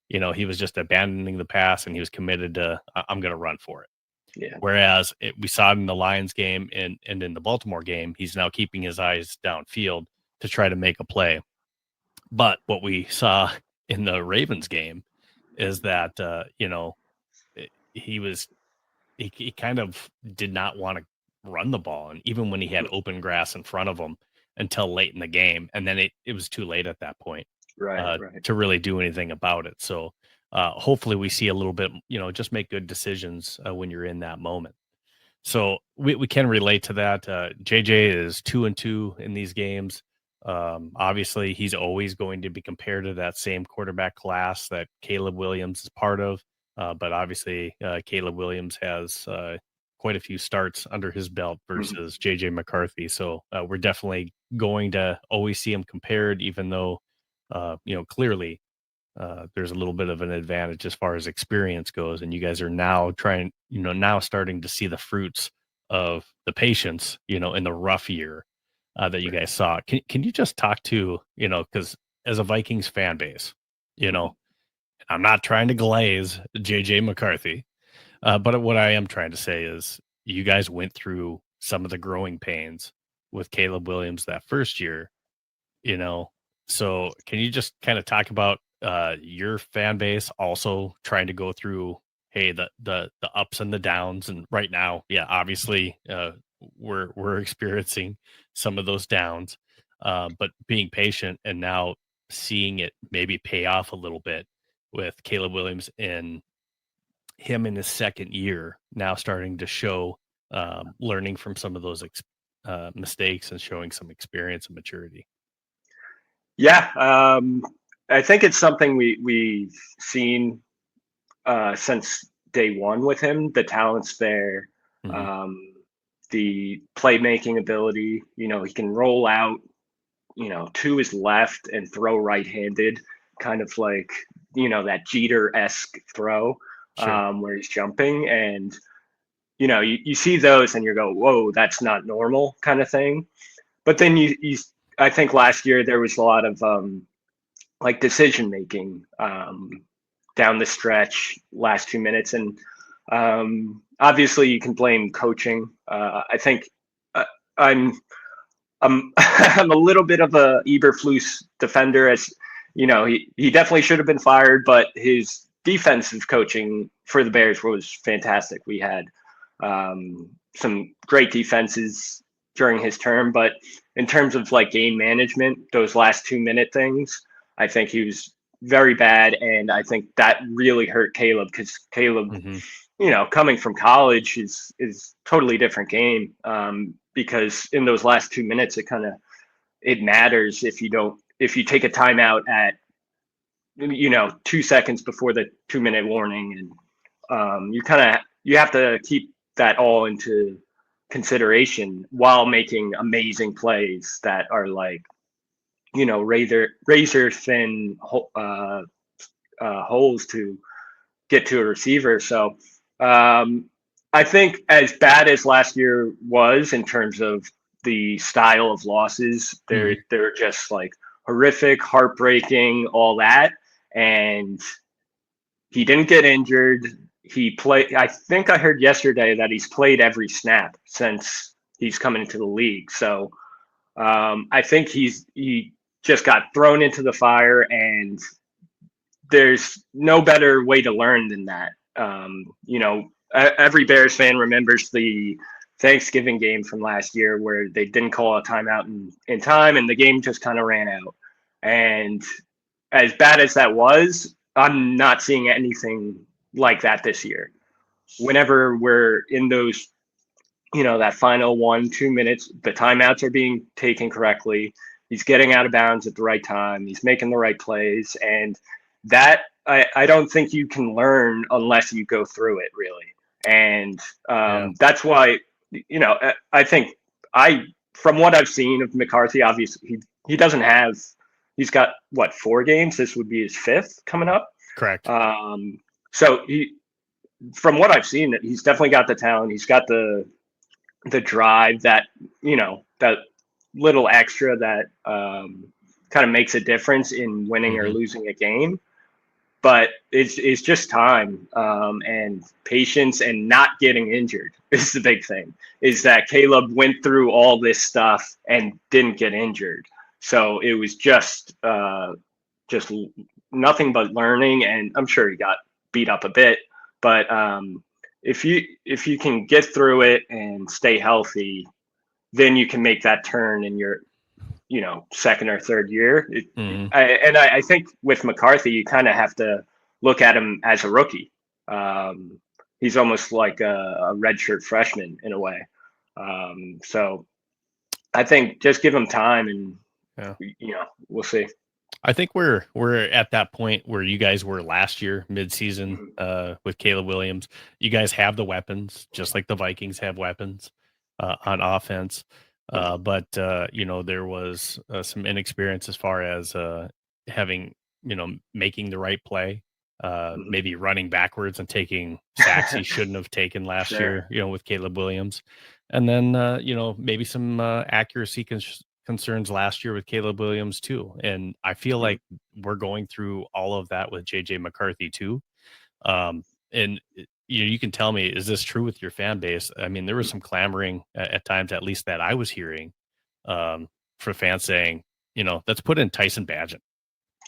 He was just abandoning the pass and he was committed to, I'm going to run for it. Yeah. Whereas we saw it in the Lions game and in the Baltimore game, he's now keeping his eyes downfield to try to make a play. But what we saw in the Ravens game is that, he kind of did not want to run the ball. And even when he had open grass in front of him until late in the game, and then it was too late at that point to really do anything about it. So hopefully we see a little bit, just make good decisions when you're in that moment. So we can relate to that. JJ is 2-2 in these games. Obviously, he's always going to be compared to that same quarterback class that Caleb Williams is part of. But obviously, Caleb Williams has quite a few starts under his belt versus JJ McCarthy. So we're definitely going to always see him compared, even though, clearly there's a little bit of an advantage as far as experience goes. And you guys are now now starting to see the fruits of the patience, in the rough year that you guys saw. Can you just talk to, because as a Vikings fan base, I'm not trying to glaze JJ McCarthy, but what I am trying to say is you guys went through some of the growing pains with Caleb Williams that first year, So can you just kind of talk about your fan base also trying to go through, hey, the ups and the downs, and right now, yeah, obviously, we're experiencing some of those downs, but being patient and now seeing it maybe pay off a little bit with Caleb Williams in him in his second year now starting to show, learning from some of those mistakes and showing some experience and maturity. Yeah, I think it's something we've seen since day one with him. The talent's there, Mhm. um, the playmaking ability. He can roll out, to his left and throw right-handed, kind of like that Jeter-esque throw, Sure. where he's jumping, and you see those and you go, whoa, that's not normal, kind of thing. But then I think last year there was a lot of like decision making down the stretch, last 2 minutes, and obviously you can blame coaching. I think uh, I'm I'm a little bit of a Eberflus defender, as he definitely should have been fired, but his defensive coaching for the Bears was fantastic. We had some great defenses during his term, but in terms of like game management, those last 2 minute things, I think he was very bad, and I think that really hurt Caleb, because Caleb, Hmm. coming from college is totally different game. Because in those last 2 minutes, it matters if you take a timeout at 2 seconds before the 2 minute warning, and you have to keep that all into consideration while making amazing plays that are like razor thin holes to get to a receiver. So I think, as bad as last year was in terms of the style of losses, Hmm. they're just like horrific, heartbreaking, all that. And he didn't get injured. He played. I think I heard yesterday that he's played every snap since he's come into the league. So I think he just got thrown into the fire, and there's no better way to learn than that. Every Bears fan remembers the Thanksgiving game from last year where they didn't call a timeout in time, and the game just kind of ran out. And as bad as that was, I'm not seeing anything like that this year. Whenever we're in those, that final 1, 2 minutes, the timeouts are being taken correctly. He's getting out of bounds at the right time. He's making the right plays. And that, I don't think you can learn unless you go through it, really. And Yeah. that's why, I think from what I've seen of McCarthy, obviously he doesn't have, he's got what, 4 games? This would be his fifth coming up. Correct. So from what I've seen, he's definitely got the talent. He's got the drive, that that little extra that kind of makes a difference in winning or Hmm. losing a game. But it's just time, and patience, and not getting injured is the big thing. Is that Caleb went through all this stuff and didn't get injured, so it was just nothing but learning. And I'm sure he got beat up a bit, but if you can get through it and stay healthy, then you can make that turn in your second or third year. Hmm. I think with McCarthy, you kind of have to look at him as a rookie. He's almost like a redshirt freshman in a way. So I think just give him time, and Yeah. we'll see. I think we're at that point where you guys were last year, midseason, with Caleb Williams. You guys have the weapons, just like the Vikings have weapons on offense. But there was some inexperience as far as having, making the right play, Mhm. maybe running backwards and taking sacks he shouldn't have taken last Sure. year, with Caleb Williams. And then, maybe some accuracy concerns last year with Caleb Williams too. And I feel Mhm. like we're going through all of that with JJ McCarthy too. And you can tell me, is this true with your fan base? I mean, there was some clamoring at times, at least that I was hearing, for fans saying, that's put in Tyson Badgett.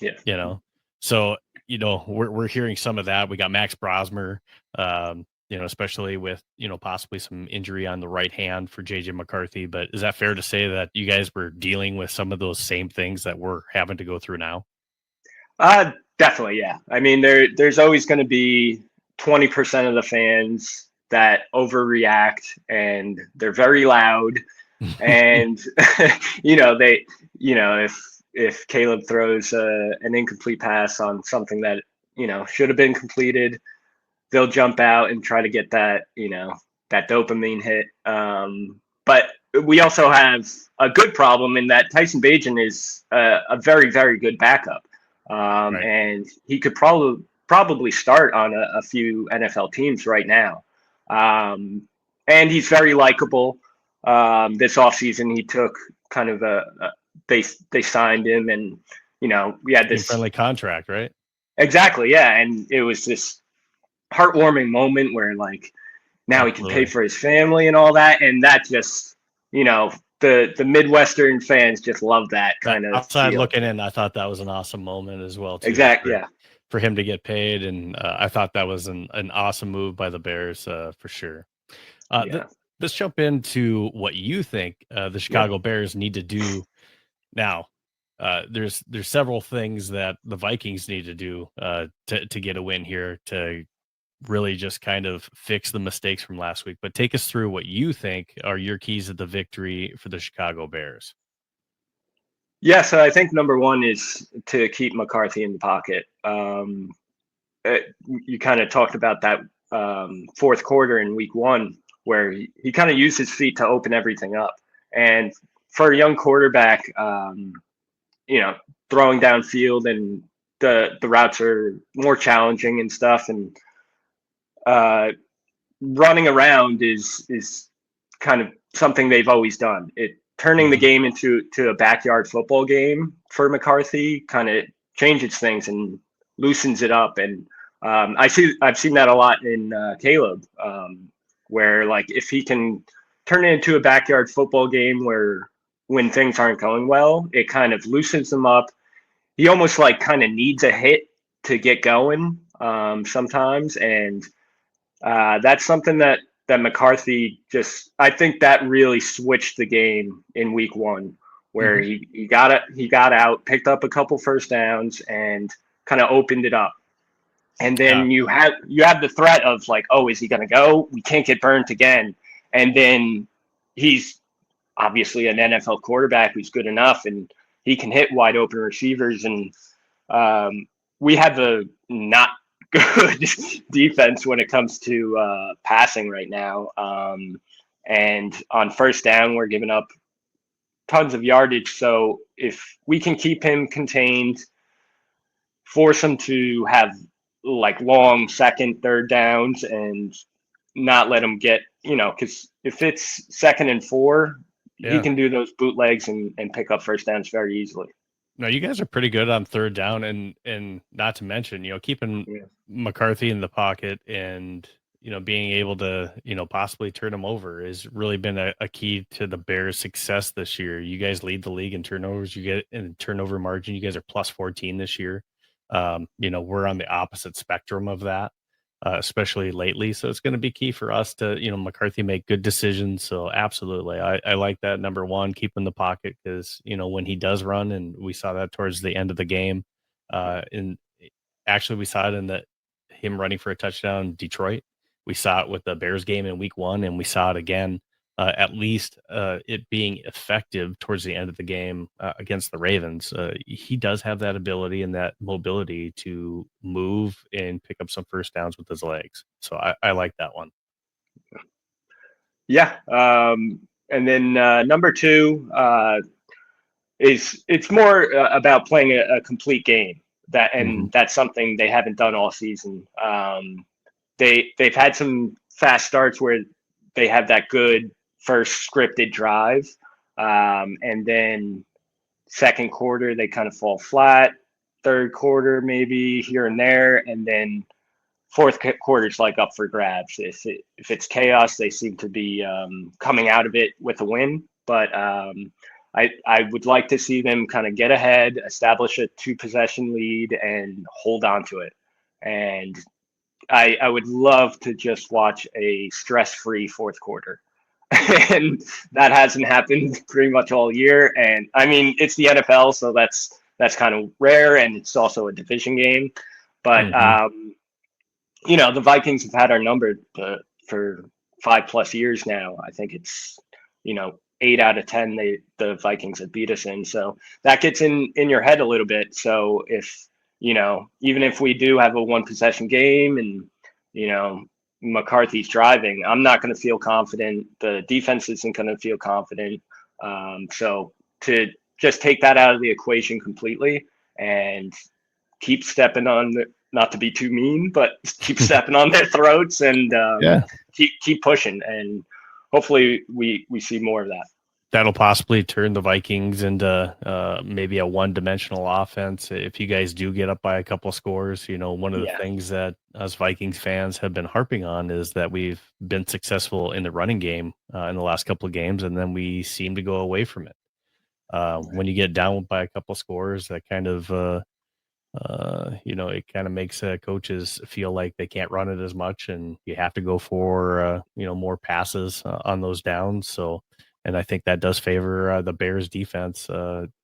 Yeah. So, we're hearing some of that. We got Max Brosmer, especially with, possibly some injury on the right hand for JJ McCarthy. But is that fair to say that you guys were dealing with some of those same things that we're having to go through now? Definitely. Yeah. I mean, there's always going to be 20% of the fans that overreact, and they're very loud. And, if Caleb throws an incomplete pass on something that, should have been completed, they'll jump out and try to get that, that dopamine hit. But we also have a good problem in that Tyson Bagent is a very, very good backup. Right. And he could probably start on a few NFL teams right now. And he's very likable. This offseason, he took kind of they signed him, and we had this friendly contract, right? Exactly, yeah, and it was this heartwarming moment where now he can pay for his family and all that, and that just the Midwestern fans just love that kind of outside feel. Looking in. I thought that was an awesome moment as well too. Exactly, yeah. For him to get paid, and I thought that was an awesome move by the Bears for sure. Let's jump into what you think the Chicago Bears need to do now. There's several things that the Vikings need to do to get a win here, to really just kind of fix the mistakes from last week. But take us through what you think are your keys to the victory for the Chicago Bears. Yeah, so I think number one is to keep McCarthy in the pocket. You kind of talked about that fourth quarter in week one, where he kind of used his feet to open everything up. And for a young quarterback, throwing downfield, and the routes are more challenging and stuff. And running around is kind of something they've always done. Turning the game into a backyard football game for McCarthy kind of changes things and loosens it up. And I've seen that a lot in Caleb, where if he can turn it into a backyard football game where when things aren't going well, it kind of loosens them up. He almost kind of needs a hit to get going sometimes, and that's something that McCarthy I think that really switched the game in week one, where he got out, picked up a couple first downs, and kind of opened it up. And then you have the threat of oh, is he going to go? We can't get burnt again. And then he's obviously an NFL quarterback who's good enough, and he can hit wide open receivers. And we have a not good defense when it comes to passing right now. And on first down, we're giving up tons of yardage. So if we can keep him contained, force him to have long second, third downs, and not let him get, because if it's 2nd and 4, he can do those bootlegs and pick up first downs very easily. No, you guys are pretty good on third down, and not to mention, keeping McCarthy in the pocket and, being able to, possibly turn him over has really been a key to the Bears' success this year. You guys lead the league in turnovers. You get in turnover margin. You guys are plus 14 this year. We're on the opposite spectrum of that, especially lately. So it's going to be key for us to, McCarthy make good decisions. So absolutely. I like that. Number one, keep in the pocket, because, when he does run, and we saw that towards the end of the game, and actually we saw it in him running for a touchdown in Detroit. We saw it with the Bears game in week one, and we saw it again, at least it being effective towards the end of the game against the Ravens. He does have that ability and that mobility to move and pick up some first downs with his legs. So I like that one. Yeah. And then number two it's more about playing a complete game. That's something they haven't done all season. They've had some fast starts where they have that good first scripted drive, and then second quarter they kind of fall flat. Third quarter maybe here and there, and then fourth quarter's up for grabs. If it's chaos, they seem to be coming out of it with a win. But I would like to see them kind of get ahead, establish a 2 possession lead, and hold on to it. And I would love to just watch a stress-free fourth quarter. And that hasn't happened pretty much all year. And I mean, it's the NFL, so that's kind of rare, and it's also a division game. But the Vikings have had our number for 5+ years now. I think it's 8 out of 10 the Vikings have beat us in. So that gets in your head a little bit. So if even if we do have a 1 possession game and McCarthy's driving, I'm not going to feel confident. The defense isn't going to feel confident. So to just take that out of the equation completely and keep stepping on not to be too mean, but keep stepping on their throats and keep pushing. And hopefully we see more of that. That'll possibly turn the Vikings into maybe a one-dimensional offense. If you guys do get up by a couple of scores, one of the things that us Vikings fans have been harping on is that we've been successful in the running game in the last couple of games, and then we seem to go away from it. When you get down by a couple of scores, that kind of it kind of makes coaches feel like they can't run it as much, and you have to go for more passes on those downs. So. And I think that does favor the Bears defense,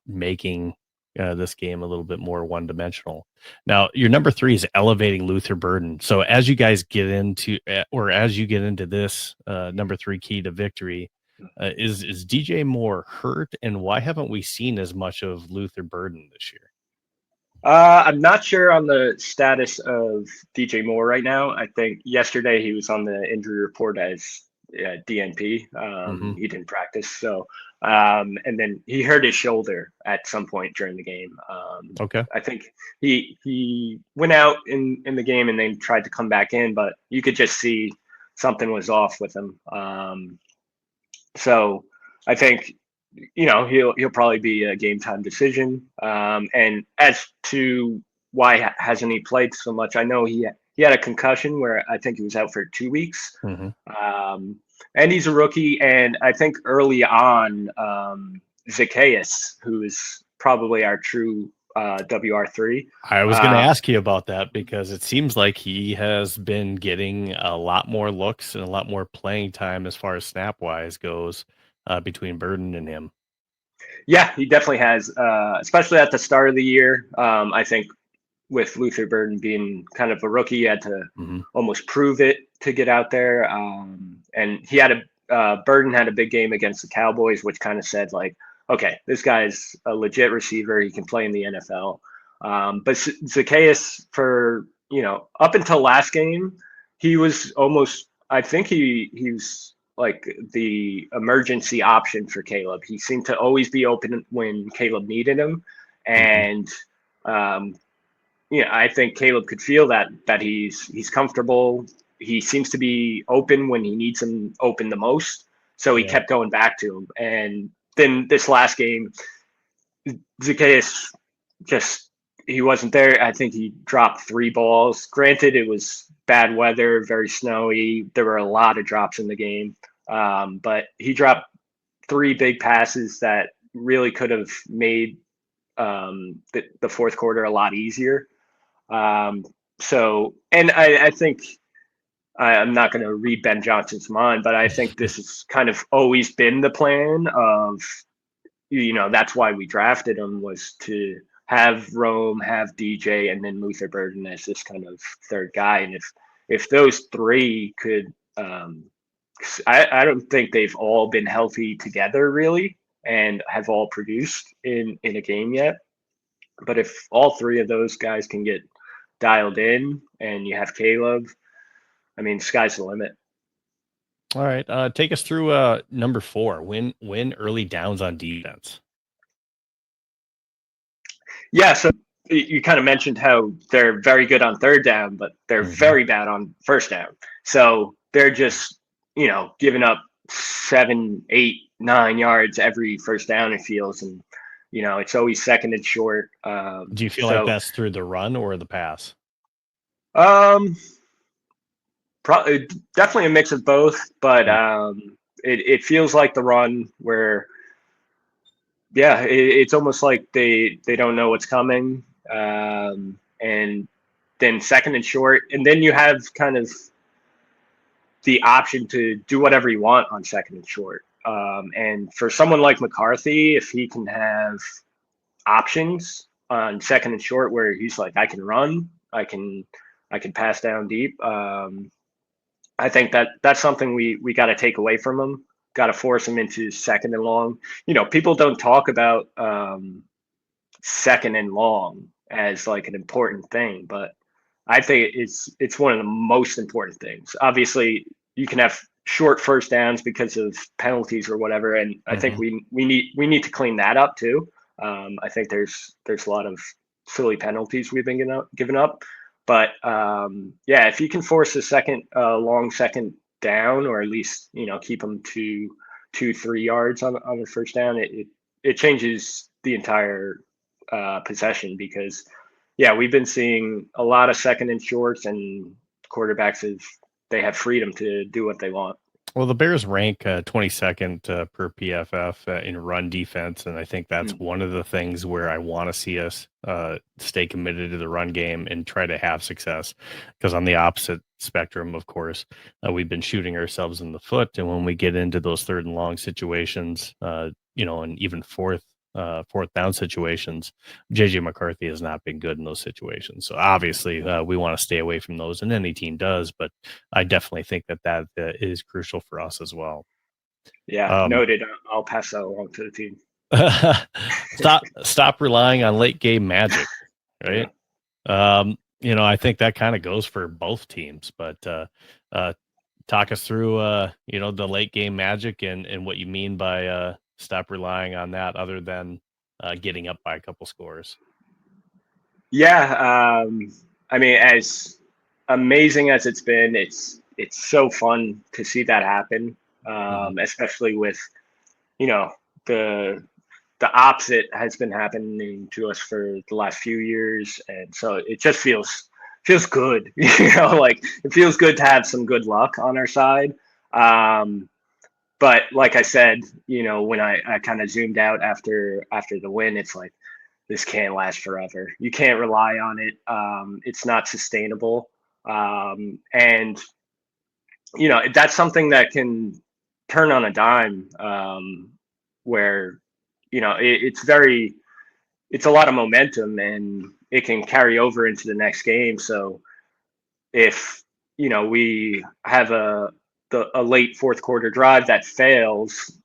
making this game a little bit more one-dimensional. Now, your number 3 is elevating Luther Burden. So as you guys get into, this number 3 key to victory, is DJ Moore hurt, and why haven't we seen as much of Luther Burden this year? I'm not sure on the status of DJ Moore right now. I think yesterday he was on the injury report as DNP. He didn't practice. So, and then he hurt his shoulder at some point during the game. Okay. I think he went out in the game and then tried to come back in, but you could just see something was off with him. So I think, he'll probably be a game time decision. And as to why hasn't he played so much, I know he had a concussion where I think he was out for 2 weeks. And he's a rookie. And I think early on, Zacchaeus, who is probably our true WR3. I was going to ask you about that because it seems like he has been getting a lot more looks and a lot more playing time as far as snap wise goes between Burden and him. Yeah, he definitely has, especially at the start of the year. I think with Luther Burden being kind of a rookie, he had to almost prove it to get out there. And he had Burden had a big game against the Cowboys, which kind of said like, okay, this guy's a legit receiver. He can play in the NFL. But Zacchaeus, for, up until last game, he was almost, I think he was like the emergency option for Caleb. He seemed to always be open when Caleb needed him. And, I think Caleb could feel that he's comfortable. He seems to be open when he needs him open the most. So he kept going back to him. And then this last game, Zacchaeus he wasn't there. I think he dropped 3 balls. Granted, it was bad weather, very snowy. There were a lot of drops in the game. But he dropped 3 big passes that really could have made the fourth quarter a lot easier. So, and I think I'm not going to read Ben Johnson's mind, but I think this has kind of always been the plan of, that's why we drafted him, was to have Rome, have DJ, and then Luther Burden as this kind of third guy. And if those 3 could, I don't think they've all been healthy together really and have all produced in a game yet. But if all 3 of those guys can get dialed in and you have Caleb, I mean, sky's the limit. All right. Take us through number 4, win early downs on defense. Yeah, so you kind of mentioned how they're very good on third down, but they're very bad on first down. So they're just, giving up 7, 8, 9 yards every first down, it feels. And, it's always second and short. Do you feel like that's through the run or the pass? Probably definitely a mix of both, but it feels like the run where yeah, it's almost like they don't know what's coming. And then second and short, and then you have kind of the option to do whatever you want on second and short. And for someone like McCarthy, if he can have options on second and short where he's like, I can run, I can pass down deep. I think that's something we got to take away from him. Got to force him into second and long. People don't talk about second and long as like an important thing, but I think it's one of the most important things. Obviously, you can have short first downs because of penalties or whatever, and I think we need to clean that up too. I think there's a lot of silly penalties we've been giving up, but yeah, if you can force a second long second down, or at least keep them to 2-3 yards on the first down, it changes the entire possession, because yeah, we've been seeing a lot of second and shorts, and quarterbacks they have freedom to do what they want. Well, the Bears rank 22nd per PFF in run defense, and I think that's one of the things where I want to see us stay committed to the run game and try to have success. Because on the opposite spectrum, of course, we've been shooting ourselves in the foot, and when we get into those third and long situations, and even fourth down situations, JJ McCarthy has not been good in those situations. So obviously, we want to stay away from those, and any team does. But I definitely think that is crucial for us as well. Yeah, noted. I'll pass that along to the team. Stop relying on late game magic, right? Yeah. I think that kind of goes for both teams. But talk us through, the late game magic and what you mean by stop relying on that, other than getting up by a couple scores. Yeah, I mean, as amazing as it's been, it's so fun to see that happen, especially with the opposite has been happening to us for the last few years, and so it just feels good. Like it feels good to have some good luck on our side. But like I said, when I kind of zoomed out after the win, it's like, this can't last forever. You can't rely on it. It's not sustainable. And that's something that can turn on a dime, where it's a lot of momentum, and it can carry over into the next game. So if we have a late fourth quarter drive that fails,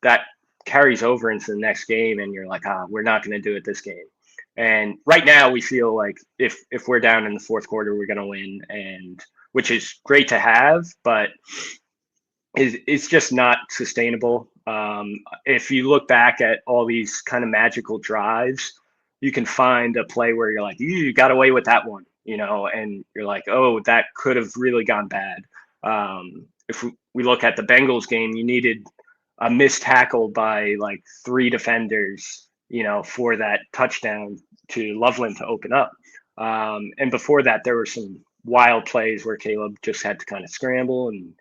that carries over into the next game, and you're like, we're not going to do it this game. And right now we feel like if we're down in the fourth quarter, we're going to win, and which is great to have, but it's just not sustainable. If you look back at all these kind of magical drives, you can find a play where you're like, you got away with that one, and you're like, oh, that could have really gone bad. If we look at the Bengals game, you needed a missed tackle by like 3 defenders, for that touchdown to Loveland to open up. And before that, there were some wild plays where Caleb just had to kind of scramble and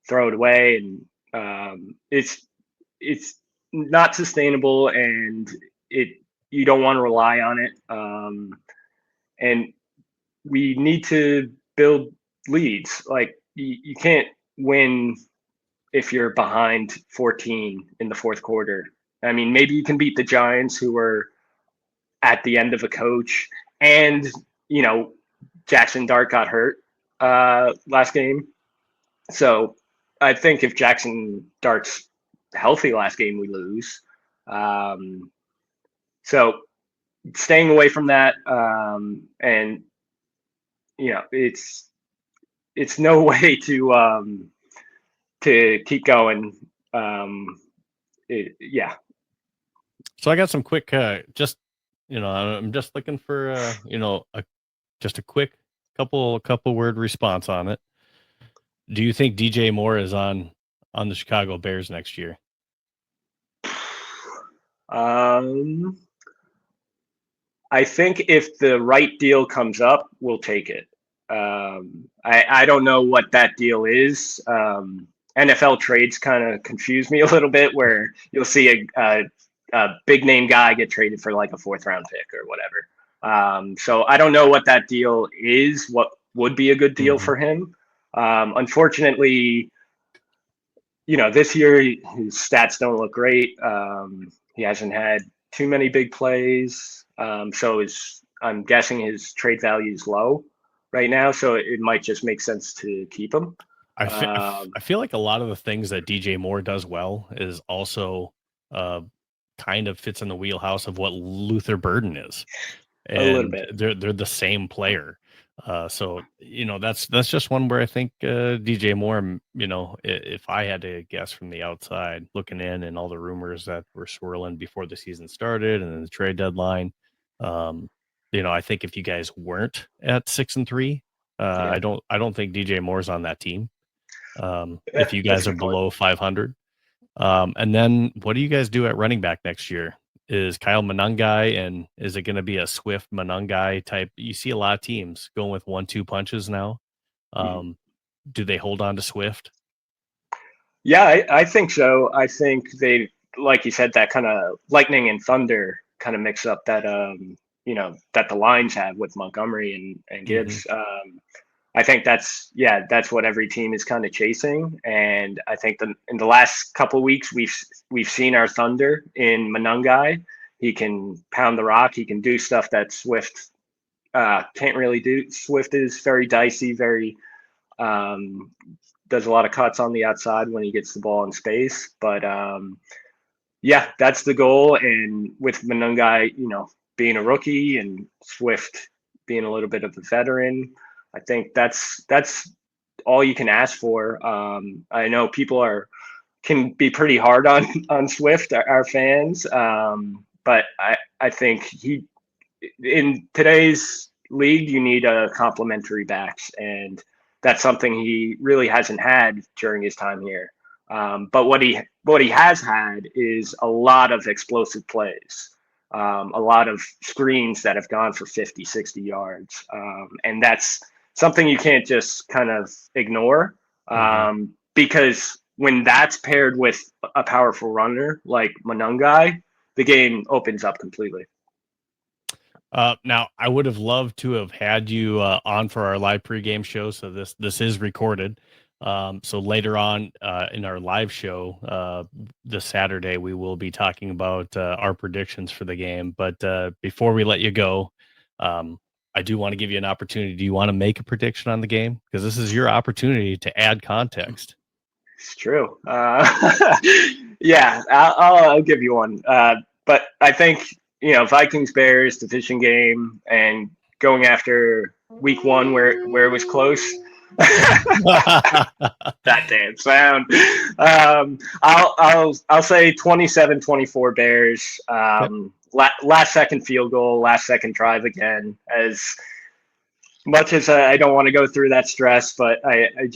throw it away. And it's not sustainable, and you don't want to rely on it. And we need to build leads. Like you can't win if you're behind 14 in the fourth quarter. I mean, maybe you can beat the Giants, who were at the end of a coach, and Jackson Dart got hurt last game. So I think if Jackson Dart's healthy last game, we lose. So staying away from that, and it's no way to keep going. Yeah. So I got some quick, I'm just looking for, just a quick couple word response on it. Do you think DJ Moore is on the Chicago Bears next year? I think if the right deal comes up, we'll take it. I don't know what that deal is. NFL trades kind of confuse me a little bit, where you'll see a a big name guy get traded for like a 4th-round pick or whatever. So I don't know what that deal is, what would be a good deal for him. Unfortunately, this year his stats don't look great. He hasn't had too many big plays. So I'm guessing his trade value is low right now. So it might just make sense to keep him. I feel like a lot of the things that DJ Moore does well is also kind of fits in the wheelhouse of what Luther Burden is. A little And bit. they're the same player. So that's just one where I think DJ Moore, if I had to guess from the outside looking in and all the rumors that were swirling before the season started and then the trade deadline, I think if you guys weren't at 6-3, I don't think DJ Moore's on that team. If you guys are below 500. And then what do you guys do at running back next year? Is Kyle Monangai, and is it going to be a Swift Monangai type? You see a lot of teams going with 1-2 punches now. Do they hold on to Swift? Yeah, I think so. I think they, like you said, that kind of lightning and thunder kind of mix up that that the Lions have with Montgomery and Gibbs. I think that's what every team is kind of chasing, and I think in the last couple of weeks we've seen our thunder in Monangai. He can pound the rock. He can do stuff that Swift can't really do. Swift is very dicey, very does a lot of cuts on the outside when he gets the ball in space. But that's the goal. And with Monangai, being a rookie and Swift being a little bit of a veteran, I think that's all you can ask for. I know people can be pretty hard on Swift, our fans, but I think in today's league you need a complementary backs, and that's something he really hasn't had during his time here. But what he has had is a lot of explosive plays. A lot of screens that have gone for 50, 60 yards. And that's something you can't just kind of ignore because when that's paired with a powerful runner like Monangai, the game opens up completely. Now, I would have loved to have had you on for our live pregame show. So this is recorded. So later on in our live show this Saturday, we will be talking about our predictions for the game. But before we let you go, I do want to give you an opportunity. Do you want to make a prediction on the game? Because this is your opportunity to add context. It's true. I'll give you one. But I think, Vikings Bears division game and going after week 1 where it was close. That damn sound. I'll say 27-24 Bears. Last second field goal, last second drive again. As much as I don't want to go through that stress, but I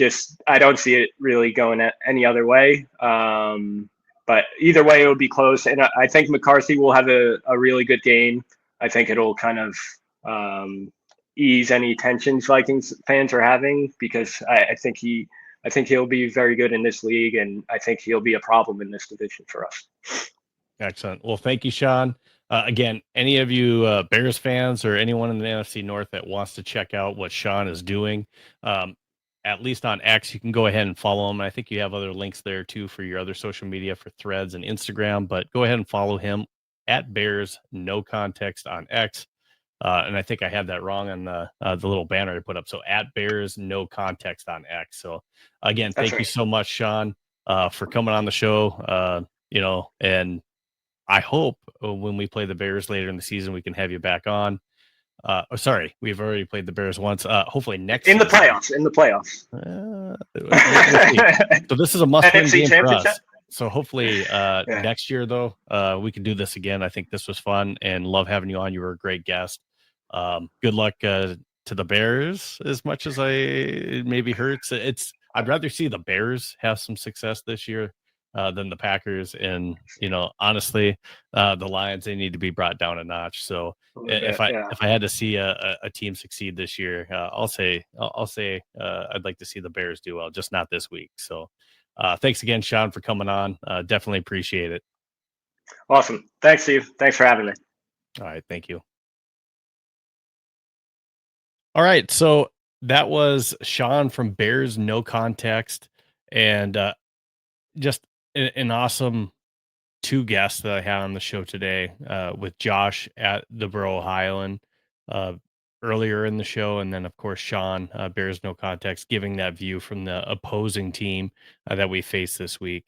don't see it really going any other way. But either way, it'll be close, and I think McCarthy will have a really good game. I think it'll kind of ease any tensions Vikings fans are having, because I think he'll be very good in this league, and I think he'll be a problem in this division for us. Excellent. Well, thank you, Sean. Again, any of you Bears fans or anyone in the NFC North that wants to check out what Sean is doing, at least on X, you can go ahead and follow him. I think you have other links there too for your other social media for Threads and Instagram, but go ahead and follow him at Bears No Context on X. And I think I had that wrong on the little banner I put up. So at Bears No Context on X. So again, thank you so much, Sean, for coming on the show. And I hope when we play the Bears later in the season, we can have you back on. Sorry, we've already played the Bears once. Hopefully next in the season. playoffs. So this is a must-win game for us. So hopefully Yeah. next year, though, we can do this again. I think this was fun and love having you on. You were a great guest. Good luck to the Bears. As much as it maybe hurts, I'd rather see the Bears have some success this year than the Packers. And honestly, the Lions, they need to be brought down a notch. So if I had to see a team succeed this year, I'll say I'd like to see the Bears do well, just not this week. So thanks again, Sean, for coming on. Definitely appreciate it. Awesome. Thanks, Steve. Thanks for having me. All right. Thank you. All right. So that was Sean from Bears No Context, and just an awesome two guests that I had on the show today, with Josh at the Borough Highland uh, earlier in the show, and then of course Sean, Bears No Context, giving that view from the opposing team that we face this week.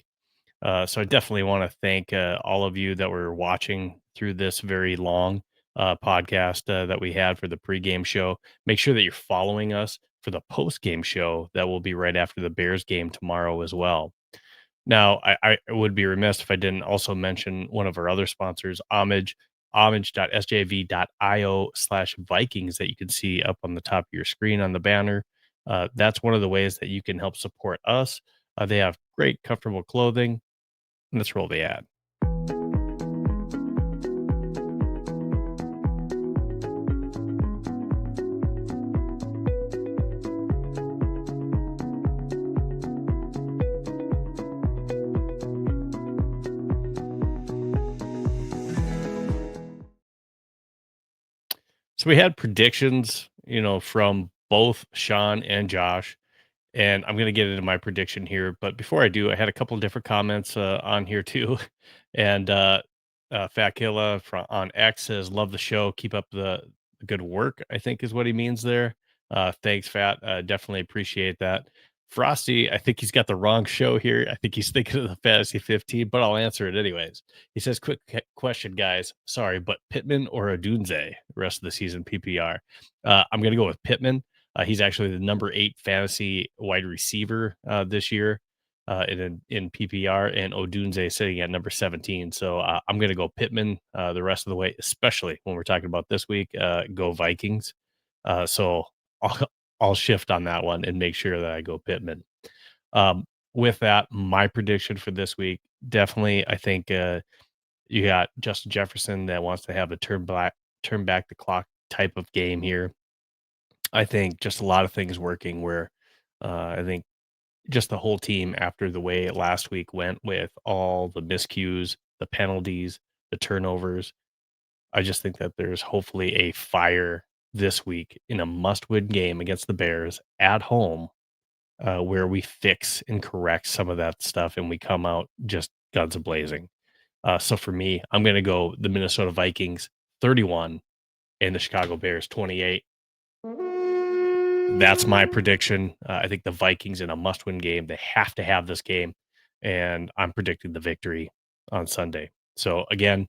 So I definitely want to thank all of you that were watching through this very long podcast that we had for the pregame show. Make sure that you're following us for the postgame show that will be right after the Bears game tomorrow as well. Now, I would be remiss if I didn't also mention one of our other sponsors, Homage, homage.sjv.io/Vikings, that you can see up on the top of your screen on the banner. That's one of the ways that you can help support us. They have great, comfortable clothing. Let's roll the ad. So we had predictions, from both Sean and Josh, and I'm going to get into my prediction here. But before I do, I had a couple of different comments on here too. And Fat Killa on X says, "Love the show. Keep up the good work," I think is what he means there. Thanks, Fat. Definitely appreciate that. Frosty, I think he's got the wrong show here. I think he's thinking of the Fantasy 15, but I'll answer it anyways. He says, "Quick question, guys. Sorry, but Pittman or Odunze rest of the season PPR?" I'm going to go with Pittman. He's actually the number 8 fantasy wide receiver this year in PPR, and Odunze sitting at number 17. So I'm going to go Pittman the rest of the way, especially when we're talking about this week. Go Vikings. So I'll, I'll shift on that one and make sure that I go Pittman. With that, my prediction for this week, definitely, I think you got Justin Jefferson that wants to have a turn back the clock type of game here. I think just a lot of things working where I think just the whole team, after the way last week went with all the miscues, the penalties, the turnovers, I just think that there's hopefully a fire this week in a must-win game against the Bears at home, where we fix and correct some of that stuff and we come out just guns a-blazing. So for me, I'm going to go the Minnesota Vikings 31 and the Chicago Bears 28. That's my prediction. I think the Vikings in a must-win game. They have to have this game, and I'm predicting the victory on Sunday. So again,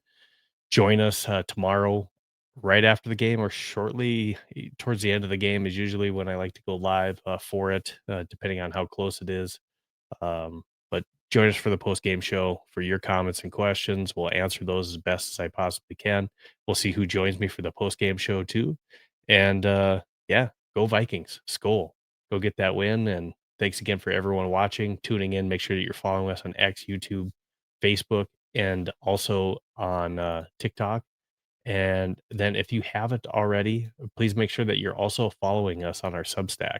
join us tomorrow, right after the game, or shortly towards the end of the game is usually when I like to go live for it, depending on how close it is. But join us for the post-game show for your comments and questions. We'll answer those as best as I possibly can. We'll see who joins me for the post-game show too. And yeah, go Vikings. Skol. Go get that win. And thanks again for everyone watching, tuning in. Make sure that you're following us on X, YouTube, Facebook, and also on TikTok. And then if you haven't already, please make sure that you're also following us on our Substack.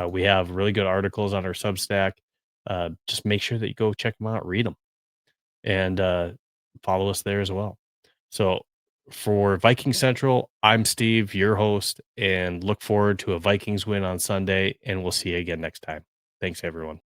We have really good articles on our Substack. Just make sure that you go check them out, read them, and follow us there as well. So for Viking Central, I'm Steve, your host, and look forward to a Vikings win on Sunday, and we'll see you again next time. Thanks, everyone.